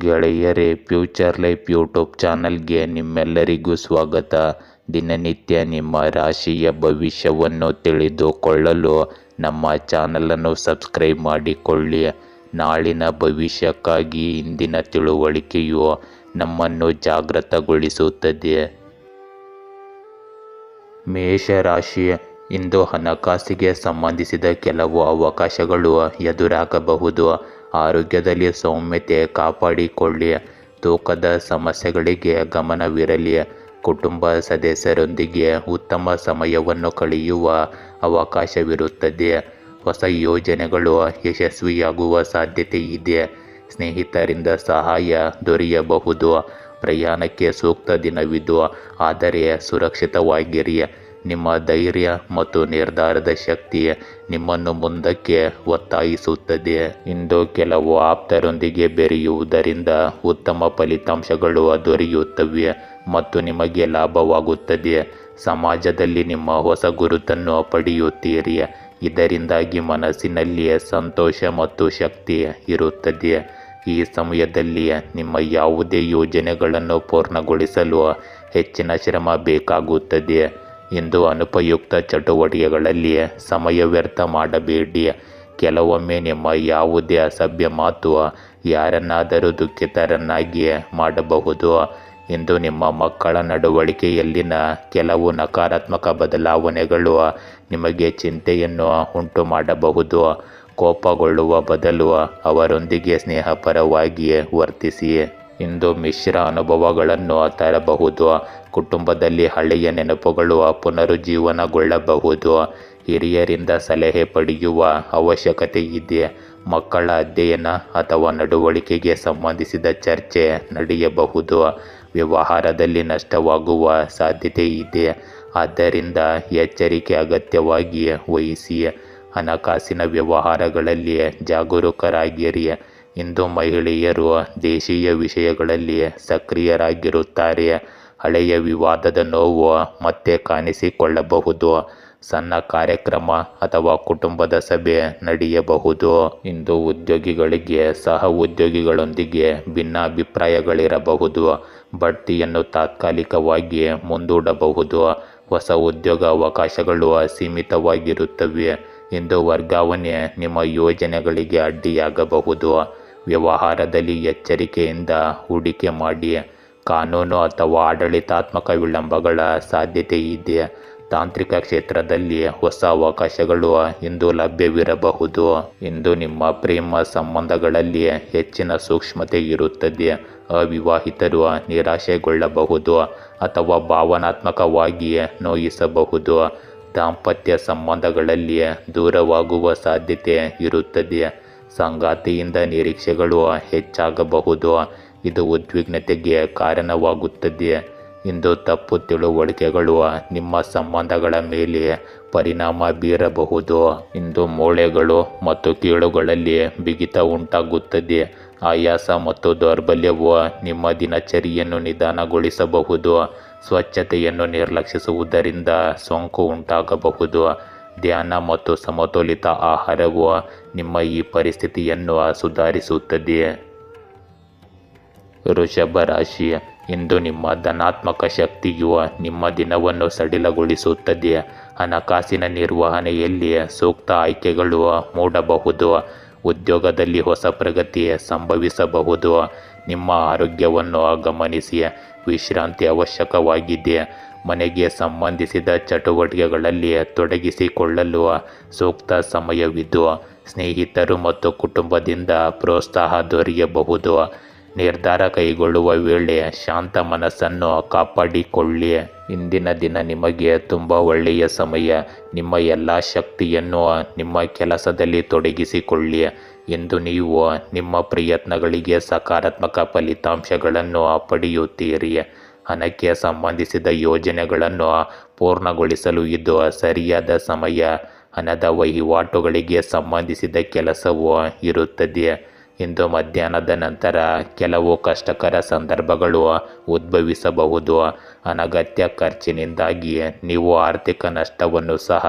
ಗೆಳೆಯರೇ, future life YouTube ಚಾನಲ್ಗೆ ನಿಮ್ಮೆಲ್ಲರಿಗೂ ಸ್ವಾಗತ. ದಿನನಿತ್ಯ ನಿಮ್ಮ ರಾಶಿಯ ಭವಿಷ್ಯವನ್ನು ತಿಳಿದುಕೊಳ್ಳಲು ನಮ್ಮ ಚಾನಲನ್ನು ಸಬ್ಸ್ಕ್ರೈಬ್ ಮಾಡಿಕೊಳ್ಳಿ. ನಾಳಿನ ಭವಿಷ್ಯಕ್ಕಾಗಿ ಇಂದಿನ ತಿಳುವಳಿಕೆಯು ನಮ್ಮನ್ನು ಜಾಗೃತಗೊಳಿಸುತ್ತದೆ. ಮೇಷರಾಶಿ, ಇಂದು ಹಣಕಾಸಿಗೆ ಸಂಬಂಧಿಸಿದ ಕೆಲವು ಅವಕಾಶಗಳು ಎದುರಾಗಬಹುದು. ಆರೋಗ್ಯದಲ್ಲಿ ಸೌಮ್ಯತೆ ಕಾಪಾಡಿಕೊಳ್ಳಿ. ತೂಕದ ಸಮಸ್ಯೆಗಳಿಗೆ ಗಮನವಿರಲಿ. ಕುಟುಂಬ ಸದಸ್ಯರೊಂದಿಗೆ ಉತ್ತಮ ಸಮಯವನ್ನು ಕಳೆಯುವ ಅವಕಾಶವಿರುತ್ತದೆ. ಹೊಸ ಯೋಜನೆಗಳು ಯಶಸ್ವಿಯಾಗುವ ಸಾಧ್ಯತೆ ಇದೆ. ಸ್ನೇಹಿತರಿಂದ ಸಹಾಯ ದೊರೆಯಬಹುದು. ಪ್ರಯಾಣಕ್ಕೆ ಸೂಕ್ತ ದಿನವಿದು, ಆದರೆ ಸುರಕ್ಷಿತವಾಗಿರಿ. ನಿಮ್ಮ ಧೈರ್ಯ ಮತ್ತು ನಿರ್ಧಾರದ ಶಕ್ತಿ ನಿಮ್ಮನ್ನು ಮುಂದಕ್ಕೆ ಒತ್ತಾಯಿಸುತ್ತದೆ. ಇಂದು ಕೆಲವು ಆಪ್ತರೊಂದಿಗೆ ಬೆರೆಯುವುದರಿಂದ ಉತ್ತಮ ಫಲಿತಾಂಶಗಳು ದೊರೆಯುತ್ತವೆ ಮತ್ತು ನಿಮಗೆ ಲಾಭವಾಗುತ್ತದೆ. ಸಮಾಜದಲ್ಲಿ ನಿಮ್ಮ ಹೊಸ ಗುರುತನ್ನು ಪಡೆಯುತ್ತೀರಿ. ಇದರಿಂದಾಗಿ ಮನಸ್ಸಿನಲ್ಲಿ ಸಂತೋಷ ಮತ್ತು ಶಕ್ತಿ ಇರುತ್ತದೆ. ಈ ಸಮಯದಲ್ಲಿ ನಿಮ್ಮ ಯಾವುದೇ ಯೋಜನೆಗಳನ್ನು ಪೂರ್ಣಗೊಳಿಸಲು ಹೆಚ್ಚಿನ ಶ್ರಮ ಬೇಕಾಗುತ್ತದೆ. ಇಂದು ಅನುಪಯುಕ್ತ ಚಟುವಟಿಕೆಗಳಲ್ಲಿ ಸಮಯ ವ್ಯರ್ಥ ಮಾಡಬೇಡಿ. ಕೆಲವೊಮ್ಮೆ ನಿಮ್ಮ ಯಾವುದೇ ಅಸಭ್ಯ ಮಾತು ಯಾರನ್ನಾದರೂ ದುಃಖಿತರನ್ನಾಗಿ ಮಾಡಬಹುದು. ಇಂದು ನಿಮ್ಮ ಮಕ್ಕಳ ನಡವಳಿಕೆಯಲ್ಲಿನ ಕೆಲವು ನಕಾರಾತ್ಮಕ ಬದಲಾವಣೆಗಳು ನಿಮಗೆ ಚಿಂತೆಯನ್ನು ಉಂಟು ಮಾಡಬಹುದು. ಕೋಪಗೊಳ್ಳುವ ಬದಲು ಅವರೊಂದಿಗೆ ಸ್ನೇಹಪರವಾಗಿ ವರ್ತಿಸಿ. ಇಂದು ಮಿಶ್ರ ಅನುಭವಗಳನ್ನು ತರಬಹುದು. ಕುಟುಂಬದಲ್ಲಿ ಹಳೆಯ ನೆನಪುಗಳು ಪುನರುಜ್ಜೀವನಗೊಳ್ಳಬಹುದು. ಹಿರಿಯರಿಂದ ಸಲಹೆ ಪಡೆಯುವ ಅವಶ್ಯಕತೆ ಇದೆ. ಮಕ್ಕಳ ಅಧ್ಯಯನ ಅಥವಾ ನಡವಳಿಕೆಗೆ ಸಂಬಂಧಿಸಿದ ಚರ್ಚೆ ನಡೆಯಬಹುದು. ವ್ಯವಹಾರದಲ್ಲಿ ನಷ್ಟವಾಗುವ ಸಾಧ್ಯತೆ ಇದೆ, ಆದ್ದರಿಂದ ಎಚ್ಚರಿಕೆ ಅಗತ್ಯವಾಗಿ ವಹಿಸಿ. ಹಣಕಾಸಿನ ವ್ಯವಹಾರಗಳಲ್ಲಿ ಜಾಗರೂಕರಾಗಿರಿ. ಇಂದು ಮಹಿಳೆಯರು ದೇಶೀಯ ವಿಷಯಗಳಲ್ಲಿ ಸಕ್ರಿಯರಾಗಿರುತ್ತಾರೆ. ಹಳೆಯ ವಿವಾದದ ನೋವು ಮತ್ತೆ ಕಾಣಿಸಿಕೊಳ್ಳಬಹುದು. ಸಣ್ಣ ಕಾರ್ಯಕ್ರಮ ಅಥವಾ ಕುಟುಂಬದ ಸಭೆ ನಡೆಯಬಹುದು. ಇಂದು ಉದ್ಯೋಗಿಗಳಿಗೆ ಸಹ ಉದ್ಯೋಗಿಗಳೊಂದಿಗೆ ಭಿನ್ನಾಭಿಪ್ರಾಯಗಳಿರಬಹುದು. ಬಡ್ತಿಯನ್ನು ತಾತ್ಕಾಲಿಕವಾಗಿ ಮುಂದೂಡಬಹುದು. ಹೊಸ ಉದ್ಯೋಗ ಅವಕಾಶಗಳು ಸೀಮಿತವಾಗಿರುತ್ತವೆ. ಇಂದು ವರ್ಗಾವಣೆ ನಿಮ್ಮ ಯೋಜನೆಗಳಿಗೆ ಅಡ್ಡಿಯಾಗಬಹುದು. ವ್ಯವಹಾರದಲ್ಲಿ ಎಚ್ಚರಿಕೆಯಿಂದ ಹೂಡಿಕೆ ಮಾಡಿ. ಕಾನೂನು ಅಥವಾ ಆಡಳಿತಾತ್ಮಕ ವಿಳಂಬಗಳ ಸಾಧ್ಯತೆ ಇದೆ. ತಾಂತ್ರಿಕ ಕ್ಷೇತ್ರದಲ್ಲಿ ಹೊಸ ಅವಕಾಶಗಳು ಇಂದು ಲಭ್ಯವಿರಬಹುದು. ಇಂದು ನಿಮ್ಮ ಪ್ರೇಮ ಸಂಬಂಧಗಳಲ್ಲಿ ಹೆಚ್ಚಿನ ಸೂಕ್ಷ್ಮತೆ ಇರುತ್ತದೆ. ಅವಿವಾಹಿತರು ನಿರಾಶೆಗೊಳ್ಳಬಹುದು ಅಥವಾ ಭಾವನಾತ್ಮಕವಾಗಿ ನೋಯಿಸಬಹುದು. ದಾಂಪತ್ಯ ಸಂಬಂಧಗಳಲ್ಲಿ ದೂರವಾಗುವ ಸಾಧ್ಯತೆ ಇರುತ್ತದೆ. ಸಂಗಾತಿಯಿಂದ ನಿರೀಕ್ಷೆಗಳು ಹೆಚ್ಚಾಗಬಹುದು. ಇದು ಉದ್ವಿಗ್ನತೆಗೆ ಕಾರಣವಾಗುತ್ತದೆ. ಇಂದು ತಪ್ಪು ತಿಳುವಳಿಕೆಗಳು ನಿಮ್ಮ ಸಂಬಂಧಗಳ ಮೇಲೆ ಪರಿಣಾಮ ಬೀರಬಹುದು. ಇಂದು ಮೂಳೆಗಳು ಮತ್ತು ಕೀಳುಗಳಲ್ಲಿ ಬಿಗಿತ ಉಂಟಾಗುತ್ತದೆ. ಆಯಾಸ ಮತ್ತು ದೌರ್ಬಲ್ಯವು ನಿಮ್ಮ ದಿನಚರಿಯನ್ನು ನಿಧಾನಗೊಳಿಸಬಹುದು. ಸ್ವಚ್ಛತೆಯನ್ನು ನಿರ್ಲಕ್ಷಿಸುವುದರಿಂದ ಸೋಂಕು ಉಂಟಾಗಬಹುದು. ಧ್ಯಾನ ಮತ್ತು ಸಮತೋಲಿತ ಆಹಾರವು ನಿಮ್ಮ ಈ ಪರಿಸ್ಥಿತಿಯನ್ನು ಸುಧಾರಿಸುತ್ತದೆ. ವೃಷಭ ರಾಶಿ, ಇಂದು ನಿಮ್ಮ ಧನಾತ್ಮಕ ಶಕ್ತಿಯು ನಿಮ್ಮ ದಿನವನ್ನು ಸಡಿಲಗೊಳಿಸುತ್ತದೆ. ಹಣಕಾಸಿನ ನಿರ್ವಹಣೆಯಲ್ಲಿ ಸೂಕ್ತ ಆಯ್ಕೆಗಳು ಮೂಡಬಹುದು. ಉದ್ಯೋಗದಲ್ಲಿ ಹೊಸ ಪ್ರಗತಿ ಸಂಭವಿಸಬಹುದು. ನಿಮ್ಮ ಆರೋಗ್ಯವನ್ನು ಗಮನಿಸಿ. ವಿಶ್ರಾಂತಿ ಅವಶ್ಯಕವಾಗಿದೆ. ಮನೆಗೆ ಸಂಬಂಧಿಸಿದ ಚಟುವಟಿಕೆಗಳಲ್ಲಿ ತೊಡಗಿಸಿಕೊಳ್ಳಲು ಸೂಕ್ತ ಸಮಯವಿದು. ಸ್ನೇಹಿತರು ಮತ್ತು ಕುಟುಂಬದಿಂದ ಪ್ರೋತ್ಸಾಹ ದೊರೆಯಬಹುದು. ನಿರ್ಧಾರ ಕೈಗೊಳ್ಳುವ ವೇಳೆ ಶಾಂತ ಮನಸ್ಸನ್ನು ಕಾಪಾಡಿಕೊಳ್ಳಿ. ಇಂದಿನ ದಿನ ನಿಮಗೆ ತುಂಬ ಒಳ್ಳೆಯ ಸಮಯ. ನಿಮ್ಮ ಎಲ್ಲ ಶಕ್ತಿಯನ್ನು ನಿಮ್ಮ ಕೆಲಸದಲ್ಲಿ ತೊಡಗಿಸಿಕೊಳ್ಳಿ. ಇಂದು ನೀವು ನಿಮ್ಮ ಪ್ರಯತ್ನಗಳಿಗೆ ಸಕಾರಾತ್ಮಕ ಫಲಿತಾಂಶಗಳನ್ನು ಪಡೆಯುತ್ತೀರಿ. ಹಣಕ್ಕೆ ಸಂಬಂಧಿಸಿದ ಯೋಜನೆಗಳನ್ನು ಪೂರ್ಣಗೊಳಿಸಲು ಇದು ಸರಿಯಾದ ಸಮಯ. ಹಣದ ವಹಿವಾಟುಗಳಿಗೆ ಸಂಬಂಧಿಸಿದ ಕೆಲಸವು ಇರುತ್ತದೆ. ಇಂದು ಮಧ್ಯಾಹ್ನದ ನಂತರ ಕೆಲವು ಕಷ್ಟಕರ ಸಂದರ್ಭಗಳು ಉದ್ಭವಿಸಬಹುದು. ಅನಗತ್ಯ ಖರ್ಚಿನಿಂದಾಗಿ ನೀವು ಆರ್ಥಿಕ ನಷ್ಟವನ್ನು ಸಹ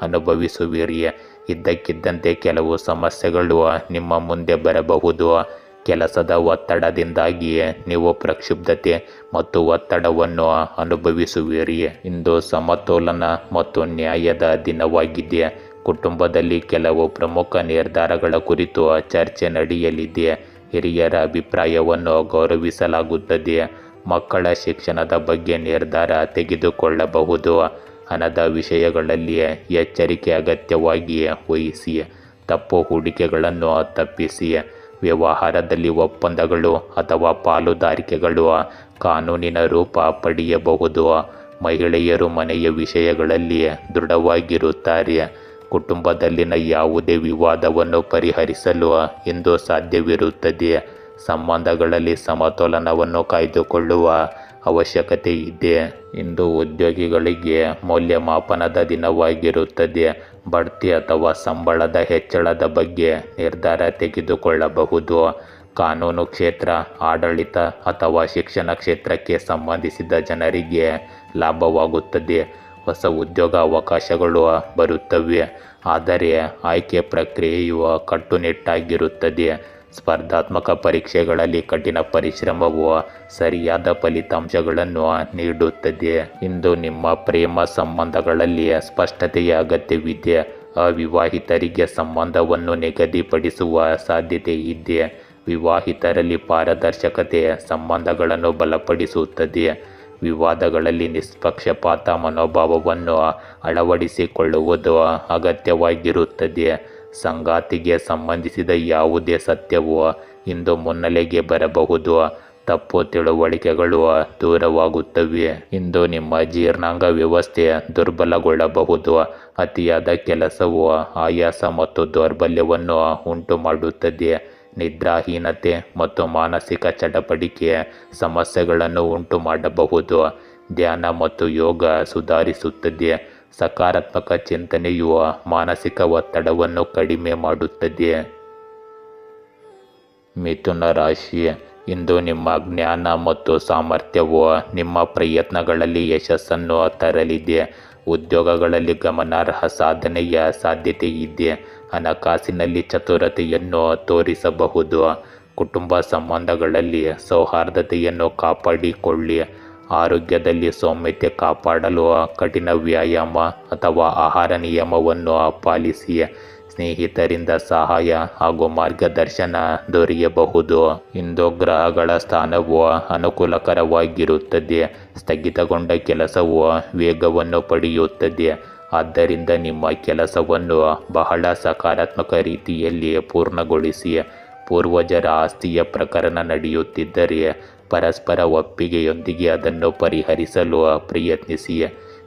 ಅನುಭವಿಸುವಿರಿ. ಇದ್ದಕ್ಕಿದ್ದಂತೆ ಕೆಲವು ಸಮಸ್ಯೆಗಳು ನಿಮ್ಮ ಮುಂದೆ ಬರಬಹುದು. ಕೆಲಸದ ಒತ್ತಡದಿಂದಾಗಿ ನೀವು ಪ್ರಕ್ಷುಬ್ಧತೆ ಮತ್ತು ಒತ್ತಡವನ್ನು ಅನುಭವಿಸುವಿರಿ. ಇಂದು ಸಮತೋಲನ ಮತ್ತು ನ್ಯಾಯದ ದಿನವಾಗಿದೆ. ಕುಟುಂಬದಲ್ಲಿ ಕೆಲವು ಪ್ರಮುಖ ನಿರ್ಧಾರಗಳ ಕುರಿತು ಚರ್ಚೆ ನಡೆಯಲಿದೆ. ಹಿರಿಯರ ಅಭಿಪ್ರಾಯವನ್ನು ಗೌರವಿಸಲಾಗುತ್ತದೆ. ಮಕ್ಕಳ ಶಿಕ್ಷಣದ ಬಗ್ಗೆ ನಿರ್ಧಾರ ತೆಗೆದುಕೊಳ್ಳಬಹುದು. ಹಣದ ವಿಷಯಗಳಲ್ಲಿ ಎಚ್ಚರಿಕೆ ಅಗತ್ಯವಾಗಿ ವಹಿಸಿ. ತಪ್ಪು ಹೂಡಿಕೆಗಳನ್ನು ತಪ್ಪಿಸಿ. ವ್ಯವಹಾರದಲ್ಲಿ ಒಪ್ಪಂದಗಳು ಅಥವಾ ಪಾಲುದಾರಿಕೆಗಳು ಕಾನೂನಿನ ರೂಪ ಪಡೆಯಬಹುದು. ಮಹಿಳೆಯರು ಮನೆಯ ವಿಷಯಗಳಲ್ಲಿ ದೃಢವಾಗಿರುತ್ತಾರೆ. ಕುಟುಂಬದಲ್ಲಿನ ಯಾವುದೇ ವಿವಾದವನ್ನು ಪರಿಹರಿಸಲು ಇಂದು ಸಾಧ್ಯವಿರುತ್ತದೆ. ಸಂಬಂಧಗಳಲ್ಲಿ ಸಮತೋಲನವನ್ನು ಕಾಯ್ದುಕೊಳ್ಳುವ ಅವಶ್ಯಕತೆ ಇದೆ. ಇಂದು ಉದ್ಯೋಗಿಗಳಿಗೆ ಮೌಲ್ಯಮಾಪನದ ದಿನವಾಗಿರುತ್ತದೆ. ಬಡ್ತಿ ಅಥವಾ ಸಂಬಳದ ಹೆಚ್ಚಳದ ಬಗ್ಗೆ ನಿರ್ಧಾರ ತೆಗೆದುಕೊಳ್ಳಬಹುದು. ಕಾನೂನು ಕ್ಷೇತ್ರ, ಆಡಳಿತ ಅಥವಾ ಶಿಕ್ಷಣ ಕ್ಷೇತ್ರಕ್ಕೆ ಸಂಬಂಧಿಸಿದ ಜನರಿಗೆ ಲಾಭವಾಗುತ್ತದೆ. ಹೊಸ ಉದ್ಯೋಗ ಅವಕಾಶಗಳು ಬರುತ್ತವೆ, ಆದರೆ ಆಯ್ಕೆ ಪ್ರಕ್ರಿಯೆಯು ಕಟ್ಟುನಿಟ್ಟಾಗಿರುತ್ತದೆ. ಸ್ಪರ್ಧಾತ್ಮಕ ಪರೀಕ್ಷೆಗಳಲ್ಲಿ ಕಠಿಣ ಪರಿಶ್ರಮವು ಸರಿಯಾದ ಫಲಿತಾಂಶಗಳನ್ನು ನೀಡುತ್ತದೆ. ಇಂದು ನಿಮ್ಮ ಪ್ರೇಮ ಸಂಬಂಧಗಳಲ್ಲಿ ಸ್ಪಷ್ಟತೆಯ ಅಗತ್ಯವಿದೆ. ಅವಿವಾಹಿತರಿಗೆ ಸಂಬಂಧವನ್ನು ನಿಗದಿಪಡಿಸುವ ಸಾಧ್ಯತೆ ಇದೆ. ವಿವಾಹಿತರಲ್ಲಿ ಪಾರದರ್ಶಕತೆ ಸಂಬಂಧಗಳನ್ನು ಬಲಪಡಿಸುತ್ತದೆ. ವಿವಾದಗಳಲ್ಲಿ ನಿಷ್ಪಕ್ಷಪಾತ ಮನೋಭಾವವನ್ನು ಅಳವಡಿಸಿಕೊಳ್ಳುವುದು ಅಗತ್ಯವಾಗಿರುತ್ತದೆ. ಸಂಗಾತಿಗೆ ಸಂಬಂಧಿಸಿದ ಯಾವುದೇ ಸತ್ಯವು ಇಂದು ಮುನ್ನೆಲೆಗೆ ಬರಬಹುದು. ತಪ್ಪು ತಿಳುವಳಿಕೆಗಳು ದೂರವಾಗುತ್ತವೆ. ಇಂದು ನಿಮ್ಮ ಜೀರ್ಣಾಂಗ ವ್ಯವಸ್ಥೆ ದುರ್ಬಲಗೊಳ್ಳಬಹುದು. ಅತಿಯಾದ ಕೆಲಸವು ಆಯಾಸ ಮತ್ತು ದೌರ್ಬಲ್ಯವನ್ನು ಉಂಟು ಮಾಡುತ್ತದೆ. ನಿದ್ರಾಹೀನತೆ ಮತ್ತು ಮಾನಸಿಕ ಚಟಪಟಿಕೆ ಸಮಸ್ಯೆಗಳನ್ನು ಉಂಟು ಮಾಡಬಹುದು. ಧ್ಯಾನ ಮತ್ತು ಯೋಗ ಸುಧಾರಿಸುತ್ತದೆ. ಸಕಾರಾತ್ಮಕ ಚಿಂತನೆಯು ಮಾನಸಿಕ ಒತ್ತಡವನ್ನು ಕಡಿಮೆ ಮಾಡುತ್ತದೆ. ಮಿಥುನ ರಾಶಿ, ಇಂದು ನಿಮ್ಮ ಜ್ಞಾನ ಮತ್ತು ಸಾಮರ್ಥ್ಯವು ನಿಮ್ಮ ಪ್ರಯತ್ನಗಳಲ್ಲಿ ಯಶಸ್ಸನ್ನು ತರಲಿದೆ. ಉದ್ಯೋಗಗಳಲ್ಲಿ ಗಮನಾರ್ಹ ಸಾಧನೆಯ ಸಾಧ್ಯತೆ ಇದೆ. ಹಣಕಾಸಿನಲ್ಲಿ ಚತುರತೆಯನ್ನು ತೋರಿಸಬಹುದು. ಕುಟುಂಬ ಸಂಬಂಧಗಳಲ್ಲಿ ಸೌಹಾರ್ದತೆಯನ್ನು ಕಾಪಾಡಿಕೊಳ್ಳಿ. ಆರೋಗ್ಯದಲ್ಲಿ ಸೌಮ್ಯತೆ ಕಾಪಾಡಲು ಕಠಿಣ ವ್ಯಾಯಾಮ ಅಥವಾ ಆಹಾರ ನಿಯಮವನ್ನು ಪಾಲಿಸಿ. ಸ್ನೇಹಿತರಿಂದ ಸಹಾಯ ಹಾಗೂ ಮಾರ್ಗದರ್ಶನ ದೊರೆಯಬಹುದು. ಇಂದು ಗ್ರಹಗಳ ಸ್ಥಾನವು ಅನುಕೂಲಕರವಾಗಿರುತ್ತದೆ. ಸ್ಥಗಿತಗೊಂಡ ಕೆಲಸವು ವೇಗವನ್ನು ಪಡೆಯುತ್ತದೆ. ಆದ್ದರಿಂದ ನಿಮ್ಮ ಕೆಲಸವನ್ನು ಬಹಳ ಸಕಾರಾತ್ಮಕ ರೀತಿಯಲ್ಲಿ ಪೂರ್ಣಗೊಳಿಸಿ. ಪೂರ್ವಜರ ಆಸ್ತಿಯ ಪ್ರಕರಣ ನಡೆಯುತ್ತಿದ್ದರೆ ಪರಸ್ಪರ ಒಪ್ಪಿಗೆಯೊಂದಿಗೆ ಅದನ್ನು ಪರಿಹರಿಸಲು ಪ್ರಯತ್ನಿಸಿ.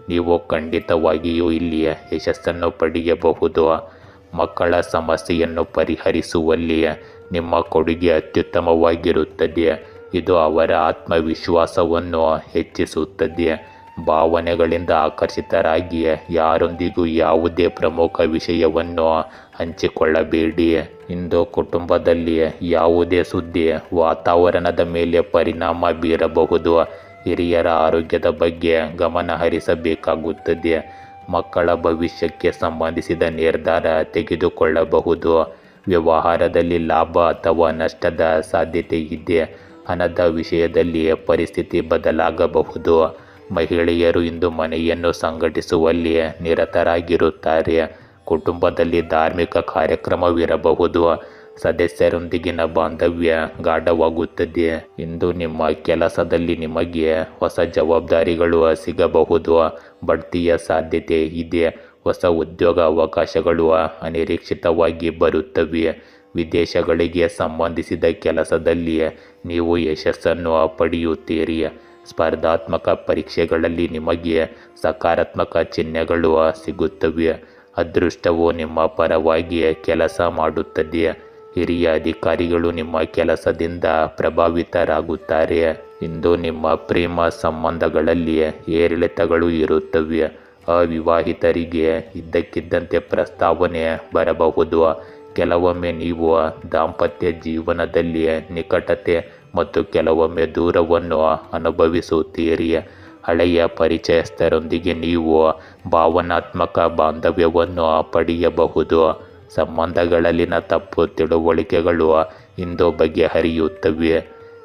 ನೀವು ಖಂಡಿತವಾಗಿಯೂ ಇಲ್ಲಿ ಯಶಸ್ಸನ್ನು ಪಡೆಯಬಹುದು. ಮಕ್ಕಳ ಸಮಸ್ಯೆಯನ್ನು ಪರಿಹರಿಸುವಲ್ಲಿ ನಿಮ್ಮ ಕೊಡುಗೆ ಅತ್ಯುತ್ತಮವಾಗಿರುತ್ತದೆ. ಇದು ಅವರ ಆತ್ಮವಿಶ್ವಾಸವನ್ನು ಹೆಚ್ಚಿಸುತ್ತದೆ. ಭಾವನೆಗಳಿಂದ ಆಕರ್ಷಿತರಾಗಿ ಯಾರೊಂದಿಗೂ ಯಾವುದೇ ಪ್ರಮುಖ ವಿಷಯವನ್ನು ಹಂಚಿಕೊಳ್ಳಬೇಡಿ. ಇಂದು ಕುಟುಂಬದಲ್ಲಿ ಯಾವುದೇ ಸುದ್ದಿ ವಾತಾವರಣದ ಮೇಲೆ ಪರಿಣಾಮ ಬೀರಬಹುದು. ಹಿರಿಯರ ಆರೋಗ್ಯದ ಬಗ್ಗೆ ಗಮನ ಹರಿಸಬೇಕಾಗುತ್ತದೆ. ಮಕ್ಕಳ ಭವಿಷ್ಯಕ್ಕೆ ಸಂಬಂಧಿಸಿದ ನಿರ್ಧಾರ ತೆಗೆದುಕೊಳ್ಳಬಹುದು. ವ್ಯವಹಾರದಲ್ಲಿ ಲಾಭ ಅಥವಾ ನಷ್ಟದ ಸಾಧ್ಯತೆ ಇದೆ. ಹಣದ ವಿಷಯದಲ್ಲಿ ಪರಿಸ್ಥಿತಿ ಬದಲಾಗಬಹುದು. ಮಹಿಳೆಯರು ಇಂದು ಮನೆಯನ್ನು ಸಂಘಟಿಸುವಲ್ಲಿ ನಿರತರಾಗಿರುತ್ತಾರೆ. ಕುಟುಂಬದಲ್ಲಿ ಧಾರ್ಮಿಕ ಕಾರ್ಯಕ್ರಮವಿರಬಹುದು. ಸದಸ್ಯರೊಂದಿಗಿನ ಬಾಂಧವ್ಯ ಗಾಢವಾಗುತ್ತದೆ. ಇಂದು ನಿಮ್ಮ ಕೆಲಸದಲ್ಲಿ ನಿಮಗೆ ಹೊಸ ಜವಾಬ್ದಾರಿಗಳು ಸಿಗಬಹುದು. ಬಡ್ತಿಯ ಸಾಧ್ಯತೆ ಇದೆ. ಹೊಸ ಉದ್ಯೋಗ ಅವಕಾಶಗಳು ಅನಿರೀಕ್ಷಿತವಾಗಿ ಬರುತ್ತವೆ. ವಿದೇಶಗಳಿಗೆ ಸಂಬಂಧಿಸಿದ ಕೆಲಸದಲ್ಲಿ ನೀವು ಯಶಸ್ಸನ್ನು ಪಡೆಯುತ್ತೀರಿ. ಸ್ಪರ್ಧಾತ್ಮಕ ಪರೀಕ್ಷೆಗಳಲ್ಲಿ ನಿಮಗೆ ಸಕಾರಾತ್ಮಕ ಚಿಹ್ನೆಗಳು ಸಿಗುತ್ತವೆ. ಅದೃಷ್ಟವು ನಿಮ್ಮ ಪರವಾಗಿ ಕೆಲಸ ಮಾಡುತ್ತದೆ. ಹಿರಿಯ ಅಧಿಕಾರಿಗಳು ನಿಮ್ಮ ಕೆಲಸದಿಂದ ಪ್ರಭಾವಿತರಾಗುತ್ತಾರೆ. ಇಂದು ನಿಮ್ಮ ಪ್ರೇಮ ಸಂಬಂಧಗಳಲ್ಲಿ ಏರಿಳಿತಗಳು ಇರುತ್ತವೆ. ಅವಿವಾಹಿತರಿಗೆ ಇದ್ದಕ್ಕಿದ್ದಂತೆ ಪ್ರಸ್ತಾವನೆ ಬರಬಹುದು. ಕೆಲವೊಮ್ಮೆ ನೀವು ದಾಂಪತ್ಯ ಜೀವನದಲ್ಲಿ ನಿಕಟತೆ ಮತ್ತು ಕೆಲವೊಮ್ಮೆ ದೂರವನ್ನು ಅನುಭವಿಸುತ್ತೀರಿ. ಹಳೆಯ ಪರಿಚಯಸ್ಥರೊಂದಿಗೆ ನೀವು ಭಾವನಾತ್ಮಕ ಬಾಂಧವ್ಯವನ್ನು ಪಡೆಯಬಹುದು. ಸಂಬಂಧಗಳಲ್ಲಿನ ತಪ್ಪು ತಿಳುವಳಿಕೆಗಳು ಇಂದು ಬಗೆಹರಿಯುತ್ತವೆ.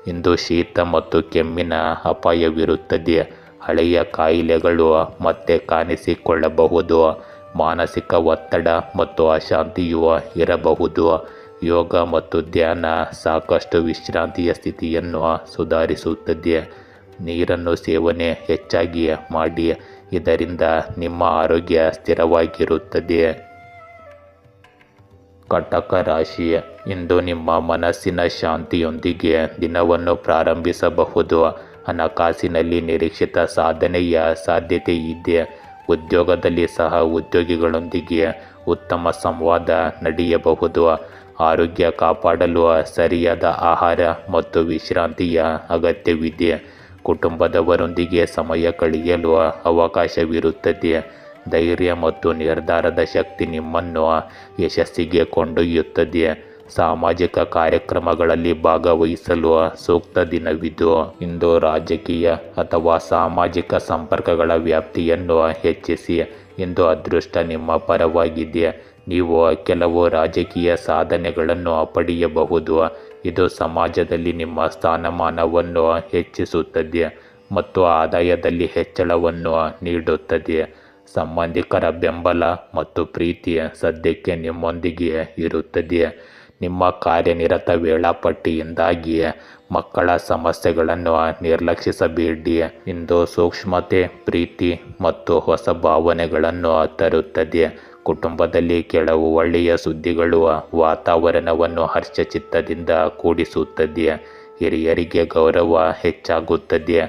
ಇಂದು ಶೀತ ಮತ್ತು ಕೆಮ್ಮಿನ ಅಪಾಯವಿರುತ್ತದೆ. ಹಳೆಯ ಕಾಯಿಲೆಗಳು ಮತ್ತೆ ಕಾಣಿಸಿಕೊಳ್ಳಬಹುದು. ಮಾನಸಿಕ ಒತ್ತಡ ಮತ್ತು ಅಶಾಂತಿಯು ಇರಬಹುದು. ಯೋಗ ಮತ್ತು ಧ್ಯಾನ ಸಾಕಷ್ಟು ವಿಶ್ರಾಂತಿಯ ಸ್ಥಿತಿಯನ್ನು ಸುಧಾರಿಸುತ್ತದೆ. ನೀರನ್ನು ಸೇವನೆ ಹೆಚ್ಚಾಗಿ ಮಾಡಿ, ಇದರಿಂದ ನಿಮ್ಮ ಆರೋಗ್ಯ ಸ್ಥಿರವಾಗಿರುತ್ತದೆ. ಕಟಕ ರಾಶಿ, ಇಂದು ನಿಮ್ಮ ಮನಸ್ಸಿನ ಶಾಂತಿಯೊಂದಿಗೆ ದಿನವನ್ನು ಪ್ರಾರಂಭಿಸಬಹುದು. ಹಣಕಾಸಿನಲ್ಲಿ ನಿರೀಕ್ಷಿತ ಸಾಧನೆಯ ಸಾಧ್ಯತೆ ಇದೆ. ಉದ್ಯೋಗದಲ್ಲಿ ಸಹ ಉದ್ಯೋಗಿಗಳೊಂದಿಗೆ ಉತ್ತಮ ಸಂವಾದ ನಡೆಯಬಹುದು. ಆರೋಗ್ಯ ಕಾಪಾಡಲು ಸರಿಯಾದ ಆಹಾರ ಮತ್ತು ವಿಶ್ರಾಂತಿಯ ಅಗತ್ಯವಿದೆ. ಕುಟುಂಬದವರೊಂದಿಗೆ ಸಮಯ ಕಳೆಯಲು ಅವಕಾಶವಿರುತ್ತದೆ. ಧೈರ್ಯ ಮತ್ತು ನಿರ್ಧಾರದ ಶಕ್ತಿ ನಿಮ್ಮನ್ನು ಯಶಸ್ಸಿಗೆ ಕೊಂಡೊಯ್ಯುತ್ತದೆ. ಸಾಮಾಜಿಕ ಕಾರ್ಯಕ್ರಮಗಳಲ್ಲಿ ಭಾಗವಹಿಸಲು ಸೂಕ್ತ ದಿನವಿದು. ಇಂದು ರಾಜಕೀಯ ಅಥವಾ ಸಾಮಾಜಿಕ ಸಂಪರ್ಕಗಳ ವ್ಯಾಪ್ತಿಯನ್ನು ಹೆಚ್ಚಿಸಿ. ಇಂದು ಅದೃಷ್ಟ ನಿಮ್ಮ ಪರವಾಗಿದೆ. ನೀವು ಕೆಲವು ರಾಜಕೀಯ ಸಾಧನೆಗಳನ್ನು ಪಡೆಯಬಹುದು. ಇದು ಸಮಾಜದಲ್ಲಿ ನಿಮ್ಮ ಸ್ಥಾನಮಾನವನ್ನು ಹೆಚ್ಚಿಸುತ್ತದೆ ಮತ್ತು ಆದಾಯದಲ್ಲಿ ಹೆಚ್ಚಳವನ್ನು ನೀಡುತ್ತದೆ. ಸಂಬಂಧಿಕರ ಬೆಂಬಲ ಮತ್ತು ಪ್ರೀತಿ ಸದ್ಯಕ್ಕೆ ನಿಮ್ಮೊಂದಿಗೆ ಇರುತ್ತದೆ. ನಿಮ್ಮ ಕಾರ್ಯನಿರತ ವೇಳಾಪಟ್ಟಿಯಿಂದಾಗಿ ಮಕ್ಕಳ ಸಮಸ್ಯೆಗಳನ್ನು ನಿರ್ಲಕ್ಷಿಸಬೇಡಿ. ಇಂದು ಸೂಕ್ಷ್ಮತೆ, ಪ್ರೀತಿ ಮತ್ತು ಹೊಸ ಭಾವನೆಗಳನ್ನು ತರುತ್ತದೆ. ಕುಟುಂಬದಲ್ಲಿ ಕೆಲವು ಒಳ್ಳೆಯ ಸುದ್ದಿಗಳು ವಾತಾವರಣವನ್ನು ಹರ್ಷಚಿತ್ತದಿಂದ ಕೂಡಿಸುತ್ತದೆ. ಹಿರಿಯರಿಗೆ ಗೌರವ ಹೆಚ್ಚಾಗುತ್ತದೆ.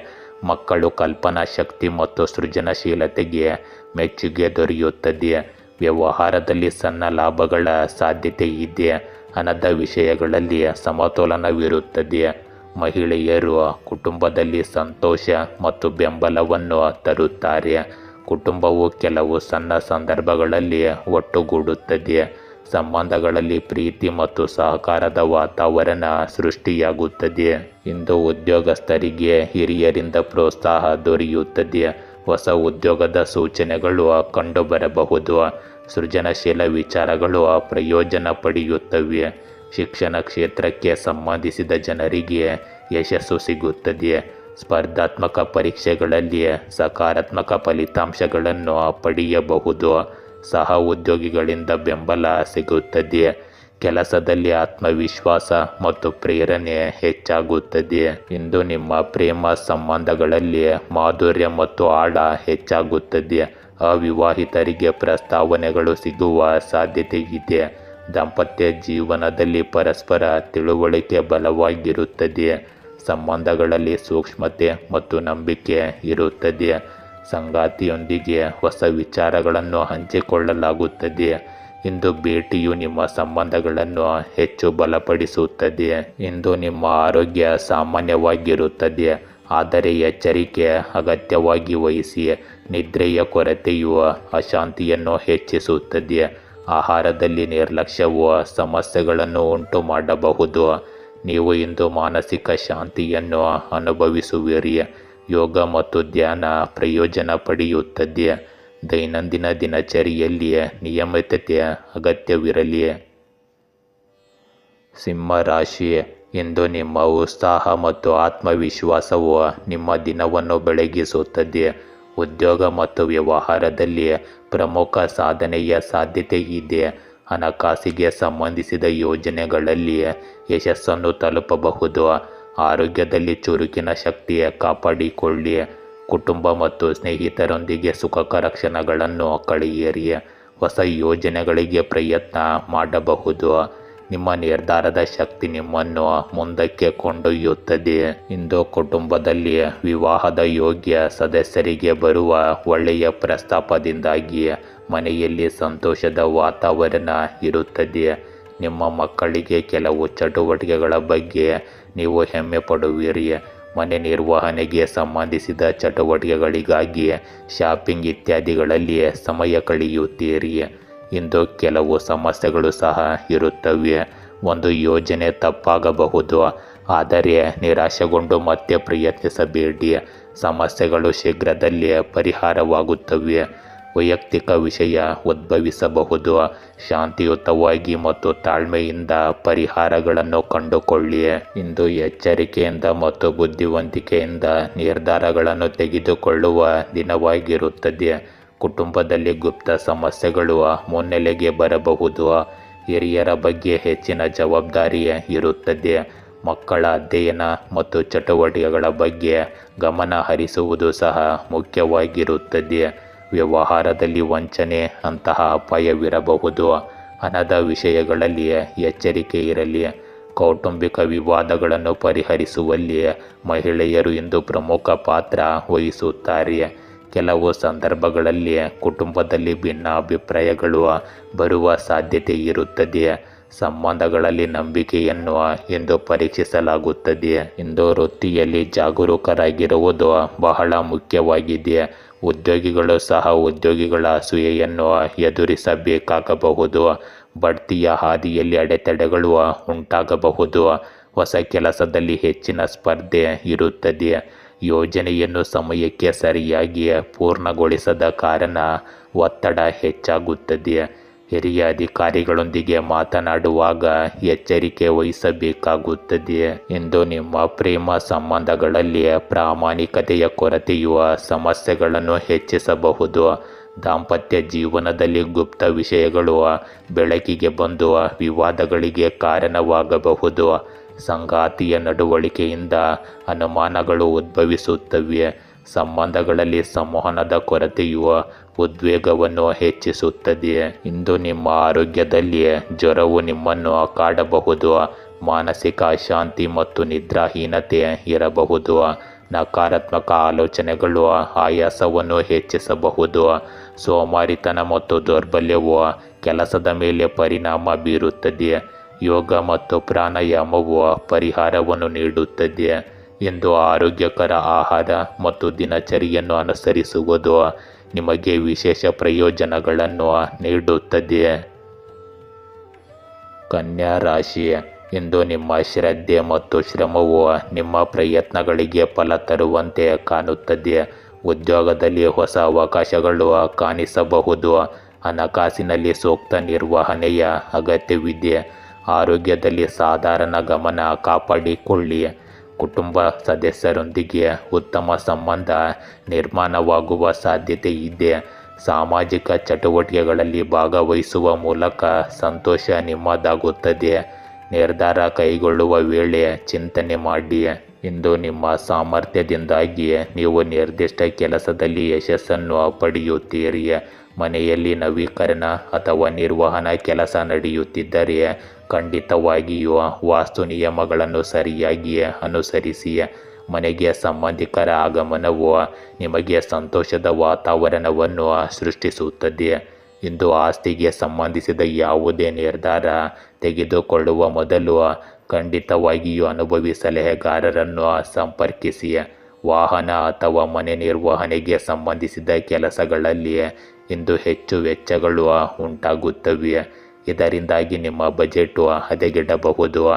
ಮಕ್ಕಳು ಕಲ್ಪನಾ ಶಕ್ತಿ ಮತ್ತು ಸೃಜನಶೀಲತೆಗೆ ಮೆಚ್ಚುಗೆ ದೊರೆಯುತ್ತದೆ. ವ್ಯವಹಾರದಲ್ಲಿ ಸಣ್ಣ ಲಾಭಗಳ ಸಾಧ್ಯತೆ ಇದೆ. ಹಣದ ವಿಷಯಗಳಲ್ಲಿ ಸಮತೋಲನವಿರುತ್ತದೆ. ಮಹಿಳೆಯರು ಕುಟುಂಬದಲ್ಲಿ ಸಂತೋಷ ಮತ್ತು ಬೆಂಬಲವನ್ನು ತರುತ್ತಾರೆ. ಕುಟುಂಬವು ಕೆಲವು ಸಣ್ಣ ಸಂದರ್ಭಗಳಲ್ಲಿ ಒಟ್ಟುಗೂಡುತ್ತದೆ. ಸಂಬಂಧಗಳಲ್ಲಿ ಪ್ರೀತಿ ಮತ್ತು ಸಹಕಾರದ ವಾತಾವರಣ ಸೃಷ್ಟಿಯಾಗುತ್ತದೆ. ಇಂದು ಉದ್ಯೋಗಸ್ಥರಿಗೆ ಹಿರಿಯರಿಂದ ಪ್ರೋತ್ಸಾಹ ದೊರೆಯುತ್ತದೆ. ಹೊಸ ಉದ್ಯೋಗದ ಸೂಚನೆಗಳು ಕಂಡುಬರಬಹುದು. ಸೃಜನಶೀಲ ವಿಚಾರಗಳು ಪ್ರಯೋಜನ ಪಡೆಯುತ್ತವೆ. ಶಿಕ್ಷಣ ಕ್ಷೇತ್ರಕ್ಕೆ ಸಂಬಂಧಿಸಿದ ಜನರಿಗೆ ಯಶಸ್ಸು ಸಿಗುತ್ತದೆ. ಸ್ಪರ್ಧಾತ್ಮಕ ಪರೀಕ್ಷೆಗಳಲ್ಲಿ ಸಕಾರಾತ್ಮಕ ಫಲಿತಾಂಶಗಳನ್ನು ಪಡೆಯಬಹುದು. ಸಹ ಉದ್ಯೋಗಿಗಳಿಂದ ಬೆಂಬಲ ಸಿಗುತ್ತದೆ. ಕೆಲಸದಲ್ಲಿ ಆತ್ಮವಿಶ್ವಾಸ ಮತ್ತು ಪ್ರೇರಣೆ ಹೆಚ್ಚಾಗುತ್ತದೆ. ಇಂದು ನಿಮ್ಮ ಪ್ರೇಮ ಸಂಬಂಧಗಳಲ್ಲಿ ಮಾಧುರ್ಯ ಮತ್ತು ಆಳ ಹೆಚ್ಚಾಗುತ್ತದೆ. ಅವಿವಾಹಿತರಿಗೆ ಪ್ರಸ್ತಾವನೆಗಳು ಸಿಗುವ ಸಾಧ್ಯತೆ ಇದೆ. ದಾಂಪತ್ಯ ಜೀವನದಲ್ಲಿ ಪರಸ್ಪರ ತಿಳುವಳಿಕೆ ಬಲವಾಗಿರುತ್ತದೆ. ಸಂಬಂಧಗಳಲ್ಲಿ ಸೂಕ್ಷ್ಮತೆ ಮತ್ತು ನಂಬಿಕೆ ಇರುತ್ತದೆ. ಸಂಗಾತಿಯೊಂದಿಗೆ ಹೊಸ ವಿಚಾರಗಳನ್ನು ಹಂಚಿಕೊಳ್ಳಲಾಗುತ್ತದೆ. ಇಂದು ಭೇಟಿಯು ನಿಮ್ಮ ಸಂಬಂಧಗಳನ್ನು ಹೆಚ್ಚು ಬಲಪಡಿಸುತ್ತದೆ. ಇಂದು ನಿಮ್ಮ ಆರೋಗ್ಯ ಸಾಮಾನ್ಯವಾಗಿರುತ್ತದೆ, ಆದರೆ ಎಚ್ಚರಿಕೆ ಅಗತ್ಯವಾಗಿ ವಹಿಸಿ. ನಿದ್ರೆಯ ಕೊರತೆಯು ಅಶಾಂತಿಯನ್ನು ಹೆಚ್ಚಿಸುತ್ತದೆ. ಆಹಾರದಲ್ಲಿ ನಿರ್ಲಕ್ಷ್ಯವು ಸಮಸ್ಯೆಗಳನ್ನು ಉಂಟು ಮಾಡಬಹುದು. ನೀವು ಇಂದು ಮಾನಸಿಕ ಶಾಂತಿಯನ್ನು ಅನುಭವಿಸುವಿರಿ. ಯೋಗ ಮತ್ತು ಧ್ಯಾನ ಪ್ರಯೋಜನ ಪಡೆಯುತ್ತದೆ. ದೈನಂದಿನ ದಿನಚರಿಯಲ್ಲಿ ನಿಯಮಿತತೆ ಅಗತ್ಯವಿರಲಿ. ಸಿಂಹ ರಾಶಿ, ಇಂದು ನಿಮ್ಮ ಉತ್ಸಾಹ ಮತ್ತು ಆತ್ಮವಿಶ್ವಾಸವು ನಿಮ್ಮ ದಿನವನ್ನು ಬೆಳಗಿಸುತ್ತದೆ. ಉದ್ಯೋಗ ಮತ್ತು ವ್ಯವಹಾರದಲ್ಲಿ ಪ್ರಮುಖ ಸಾಧನೆಯ ಸಾಧ್ಯತೆ ಇದೆ. ಹಣಕಾಸಿಗೆ ಸಂಬಂಧಿಸಿದ ಯೋಜನೆಗಳಲ್ಲಿ ಯಶಸ್ಸನ್ನು ತಲುಪಬಹುದು. ಆರೋಗ್ಯದಲ್ಲಿ ಚುರುಕಿನ ಶಕ್ತಿ ಕಾಪಾಡಿಕೊಳ್ಳಿ. ಕುಟುಂಬ ಮತ್ತು ಸ್ನೇಹಿತರೊಂದಿಗೆ ಸುಖಕರ ಕ್ಷಣಗಳನ್ನು ಕಳೆಯಿರಿ. ಹೊಸ ಯೋಜನೆಗಳಿಗೆ ಪ್ರಯತ್ನ ಮಾಡಬಹುದು. ನಿಮ್ಮ ನಿರ್ಧಾರದ ಶಕ್ತಿ ನಿಮ್ಮನ್ನು ಮುಂದಕ್ಕೆ ಕೊಂಡೊಯ್ಯುತ್ತದೆ. ಇಂದು ಕುಟುಂಬದಲ್ಲಿ ವಿವಾಹದ ಯೋಗ್ಯ ಸದಸ್ಯರಿಗೆ ಬರುವ ಒಳ್ಳೆಯ ಪ್ರಸ್ತಾಪದಿಂದಾಗಿ ಮನೆಯಲ್ಲಿ ಸಂತೋಷದ ವಾತಾವರಣ ಇರುತ್ತದೆ. ನಿಮ್ಮ ಮಕ್ಕಳಿಗೆ ಕೆಲವು ಚಟುವಟಿಕೆಗಳ ಬಗ್ಗೆ ನೀವು ಹೆಮ್ಮೆ ಪಡುವಿರಿ. ಮನೆ ನಿರ್ವಹಣೆಗೆ ಸಂಬಂಧಿಸಿದ ಚಟುವಟಿಕೆಗಳಿಗಾಗಿ ಶಾಪಿಂಗ್ ಇತ್ಯಾದಿಗಳಲ್ಲಿ ಸಮಯ ಕಳೆಯುತ್ತೀರಿ. ಇಂದು ಕೆಲವು ಸಮಸ್ಯೆಗಳು ಸಹ ಇರುತ್ತವೆ. ಒಂದು ಯೋಜನೆ ತಪ್ಪಾಗಬಹುದು, ಆದರೆ ನಿರಾಶೆಗೊಂಡು ಮತ್ತೆ ಪ್ರಯತ್ನಿಸಬೇಡಿ. ಸಮಸ್ಯೆಗಳು ಶೀಘ್ರದಲ್ಲೇ ಪರಿಹಾರವಾಗುತ್ತವೆ. ವೈಯಕ್ತಿಕ ವಿಷಯ ಉದ್ಭವಿಸಬಹುದು. ಶಾಂತಿಯುತವಾಗಿ ಮತ್ತು ತಾಳ್ಮೆಯಿಂದ ಪರಿಹಾರಗಳನ್ನು ಕಂಡುಕೊಳ್ಳಿ. ಇಂದು ಎಚ್ಚರಿಕೆಯಿಂದ ಮತ್ತು ಬುದ್ಧಿವಂತಿಕೆಯಿಂದ ನಿರ್ಧಾರಗಳನ್ನು ತೆಗೆದುಕೊಳ್ಳುವ ದಿನವಾಗಿರುತ್ತದೆ. ಕುಟುಂಬದಲ್ಲಿ ಗುಪ್ತ ಸಮಸ್ಯೆಗಳು ಮುನ್ನೆಲೆಗೆ ಬರಬಹುದು. ಹಿರಿಯರ ಬಗ್ಗೆ ಹೆಚ್ಚಿನ ಜವಾಬ್ದಾರಿ ಇರುತ್ತದೆ. ಮಕ್ಕಳ ಅಧ್ಯಯನ ಮತ್ತು ಚಟುವಟಿಕೆಗಳ ಬಗ್ಗೆ ಗಮನ ಹರಿಸುವುದು ಸಹ ಮುಖ್ಯವಾಗಿರುತ್ತದೆ. ವ್ಯವಹಾರದಲ್ಲಿ ವಂಚನೆ ಅಂತಹ ಅಪಾಯವಿರಬಹುದು. ಹಣದ ವಿಷಯಗಳಲ್ಲಿ ಎಚ್ಚರಿಕೆ ಇರಲಿ. ಕೌಟುಂಬಿಕ ವಿವಾದಗಳನ್ನು ಪರಿಹರಿಸುವಲ್ಲಿ ಮಹಿಳೆಯರು ಇಂದು ಪ್ರಮುಖ ಪಾತ್ರ ವಹಿಸುತ್ತಾರೆ. ಕೆಲವು ಸಂದರ್ಭಗಳಲ್ಲಿ ಕುಟುಂಬದಲ್ಲಿ ಭಿನ್ನ ಅಭಿಪ್ರಾಯಗಳು ಬರುವ ಸಾಧ್ಯತೆ ಇರುತ್ತದೆ. ಸಂಬಂಧಗಳಲ್ಲಿ ನಂಬಿಕೆಯನ್ನು ಎಂದು ಪರೀಕ್ಷಿಸಲಾಗುತ್ತದೆ. ಇಂದು ವೃತ್ತಿಯಲ್ಲಿ ಜಾಗರೂಕರಾಗಿರುವುದು ಬಹಳ ಮುಖ್ಯವಾಗಿದೆ. ಉದ್ಯೋಗಿಗಳು ಸಹ ಉದ್ಯೋಗಿಗಳ ಅಸೂಯೆಯನ್ನು ಎದುರಿಸಬೇಕಾಗಬಹುದು. ಬಡ್ತಿಯ ಹಾದಿಯಲ್ಲಿ ಅಡೆತಡೆಗಳು ಉಂಟಾಗಬಹುದು. ಹೊಸ ಕೆಲಸದಲ್ಲಿ ಹೆಚ್ಚಿನ ಸ್ಪರ್ಧೆ ಇರುತ್ತದೆ. ಯೋಜನೆಯನ್ನು ಸಮಯಕ್ಕೆ ಸರಿಯಾಗಿ ಪೂರ್ಣಗೊಳಿಸದ ಕಾರಣ ಒತ್ತಡ ಹೆಚ್ಚಾಗುತ್ತದೆ. ಹಿರಿಯ ಅಧಿಕಾರಿಗಳೊಂದಿಗೆ ಮಾತನಾಡುವಾಗ ಎಚ್ಚರಿಕೆ ವಹಿಸಬೇಕಾಗುತ್ತದೆ. ಇಂದು ನಿಮ್ಮ ಪ್ರೇಮ ಸಂಬಂಧಗಳಲ್ಲಿ ಪ್ರಾಮಾಣಿಕತೆಯ ಕೊರತೆಯು ಸಮಸ್ಯೆಗಳನ್ನು ಹೆಚ್ಚಿಸಬಹುದು. ದಾಂಪತ್ಯ ಜೀವನದಲ್ಲಿ ಗುಪ್ತ ವಿಷಯಗಳು ಬೆಳಕಿಗೆ ಬಂದು ವಿವಾದಗಳಿಗೆ ಕಾರಣವಾಗಬಹುದು. ಸಂಗಾತಿಯ ನಡವಳಿಕೆಯಿಂದ ಅನುಮಾನಗಳು ಉದ್ಭವಿಸುತ್ತವೆ. ಸಂಬಂಧಗಳಲ್ಲಿ ಸಂವಹನದ ಕೊರತೆಯು ಉದ್ವೇಗವನ್ನು ಹೆಚ್ಚಿಸುತ್ತದೆ. ಇಂದು ನಿಮ್ಮ ಆರೋಗ್ಯದಲ್ಲಿ ಜ್ವರವು ನಿಮ್ಮನ್ನು ಕಾಡಬಹುದು. ಮಾನಸಿಕ ಅಶಾಂತಿ ಮತ್ತು ನಿದ್ರಾಹೀನತೆ ಇರಬಹುದು. ನಕಾರಾತ್ಮಕ ಆಲೋಚನೆಗಳು ಆಯಾಸವನ್ನು ಹೆಚ್ಚಿಸಬಹುದು. ಸೋಮಾರಿತನ ಮತ್ತು ದೌರ್ಬಲ್ಯವು ಕೆಲಸದ ಮೇಲೆ ಪರಿಣಾಮ ಬೀರುತ್ತದೆ. ಯೋಗ ಮತ್ತು ಪ್ರಾಣಾಯಾಮವು ಪರಿಹಾರವನ್ನು ನೀಡುತ್ತದೆ. ಇಂದು ಆರೋಗ್ಯಕರ ಆಹಾರ ಮತ್ತು ದಿನಚರಿಯನ್ನು ಅನುಸರಿಸುವುದು ನಿಮಗೆ ವಿಶೇಷ ಪ್ರಯೋಜನಗಳನ್ನು ನೀಡುತ್ತದೆ. ಕನ್ಯಾ ರಾಶಿ, ಇಂದು ನಿಮ್ಮ ಶ್ರದ್ಧೆ ಮತ್ತು ಶ್ರಮವು ನಿಮ್ಮ ಪ್ರಯತ್ನಗಳಿಗೆ ಫಲ ತರುವಂತೆ ಕಾಣುತ್ತದೆ. ಉದ್ಯೋಗದಲ್ಲಿ ಹೊಸ ಅವಕಾಶಗಳು ಕಾಣಿಸಬಹುದು. ಹಣಕಾಸಿನಲ್ಲಿ ಸೂಕ್ತ ನಿರ್ವಹಣೆಯ ಅಗತ್ಯವಿದೆ. ಆರೋಗ್ಯದಲ್ಲಿ ಸಾಧಾರಣ ಗಮನ ಕಾಪಾಡಿಕೊಳ್ಳಿ. ಕುಟುಂಬ ಸದಸ್ಯರೊಂದಿಗೆ ಉತ್ತಮ ಸಂಬಂಧ ನಿರ್ಮಾಣವಾಗುವ ಸಾಧ್ಯತೆ ಇದೆ. ಸಾಮಾಜಿಕ ಚಟುವಟಿಕೆಗಳಲ್ಲಿ ಭಾಗವಹಿಸುವ ಮೂಲಕ ಸಂತೋಷ ನಿಮ್ಮದಾಗುತ್ತದೆ. ನಿರ್ಧಾರ ಕೈಗೊಳ್ಳುವ ವೇಳೆ ಚಿಂತನೆ ಮಾಡಿ. ಇಂದು ನಿಮ್ಮ ಸಾಮರ್ಥ್ಯದಿಂದಾಗಿ ನೀವು ನಿರ್ದಿಷ್ಟ ಕೆಲಸದಲ್ಲಿ ಯಶಸ್ಸನ್ನು ಪಡೆಯುತ್ತೀರಿ. ಮನೆಯಲ್ಲಿ ನವೀಕರಣ ಅಥವಾ ನಿರ್ವಹಣಾ ಕೆಲಸ ನಡೆಯುತ್ತಿದ್ದರೆ ಖಂಡಿತವಾಗಿಯೂ ವಾಸ್ತು ನಿಯಮಗಳನ್ನು ಸರಿಯಾಗಿ ಅನುಸರಿಸಿ. ಮನೆಗೆ ಸಂಬಂಧಿಕರ ಆಗಮನವು ನಿಮಗೆ ಸಂತೋಷದ ವಾತಾವರಣವನ್ನು ಸೃಷ್ಟಿಸುತ್ತದೆ. ಇಂದು ಆಸ್ತಿಗೆ ಸಂಬಂಧಿಸಿದ ಯಾವುದೇ ನಿರ್ಧಾರ ತೆಗೆದುಕೊಳ್ಳುವ ಮೊದಲು ಖಂಡಿತವಾಗಿಯೂ ಅನುಭವಿ ಸಲಹೆಗಾರರನ್ನು ಸಂಪರ್ಕಿಸಿ. ವಾಹನ ಅಥವಾ ಮನೆ ನಿರ್ವಹಣೆಗೆ ಸಂಬಂಧಿಸಿದ ಕೆಲಸಗಳಲ್ಲಿ ಇಂದು ಹೆಚ್ಚು ವೆಚ್ಚಗಳು ಉಂಟಾಗುತ್ತವೆ. ಇದರಿಂದಾಗಿ ನಿಮ್ಮ ಬಜೆಟ್ ಹದಗೆಡಬಹುದು.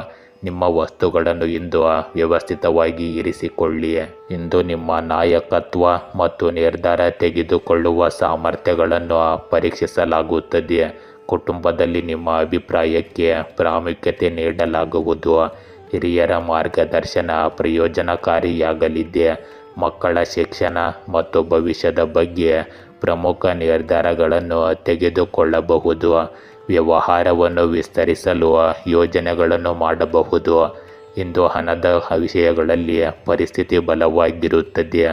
ನಿಮ್ಮ ವಸ್ತುಗಳನ್ನು ಇಂದು ವ್ಯವಸ್ಥಿತವಾಗಿ ಇರಿಸಿಕೊಳ್ಳಿ. ಇಂದು ನಿಮ್ಮ ನಾಯಕತ್ವ ಮತ್ತು ನಿರ್ಧಾರ ತೆಗೆದುಕೊಳ್ಳುವ ಸಾಮರ್ಥ್ಯಗಳನ್ನು ಪರೀಕ್ಷಿಸಲಾಗುತ್ತದೆ. ಕುಟುಂಬದಲ್ಲಿ ನಿಮ್ಮ ಅಭಿಪ್ರಾಯಕ್ಕೆ ಪ್ರಾಮುಖ್ಯತೆ ನೀಡಲಾಗುವುದು. ಹಿರಿಯರ ಮಾರ್ಗದರ್ಶನ ಪ್ರಯೋಜನಕಾರಿಯಾಗಲಿದೆ. ಮಕ್ಕಳ ಶಿಕ್ಷಣ ಮತ್ತು ಭವಿಷ್ಯದ ಬಗ್ಗೆ ಪ್ರಮುಖ ನಿರ್ಧಾರಗಳನ್ನು ತೆಗೆದುಕೊಳ್ಳಬಹುದು. ವ್ಯವಹಾರವನ್ನು ವಿಸ್ತರಿಸಲು ಯೋಜನೆಗಳನ್ನು ಮಾಡಬಹುದು. ಇಂದು ಹಣದ ವಿಷಯಗಳಲ್ಲಿ ಪರಿಸ್ಥಿತಿ ಬಲವಾಗಿರುತ್ತದೆ.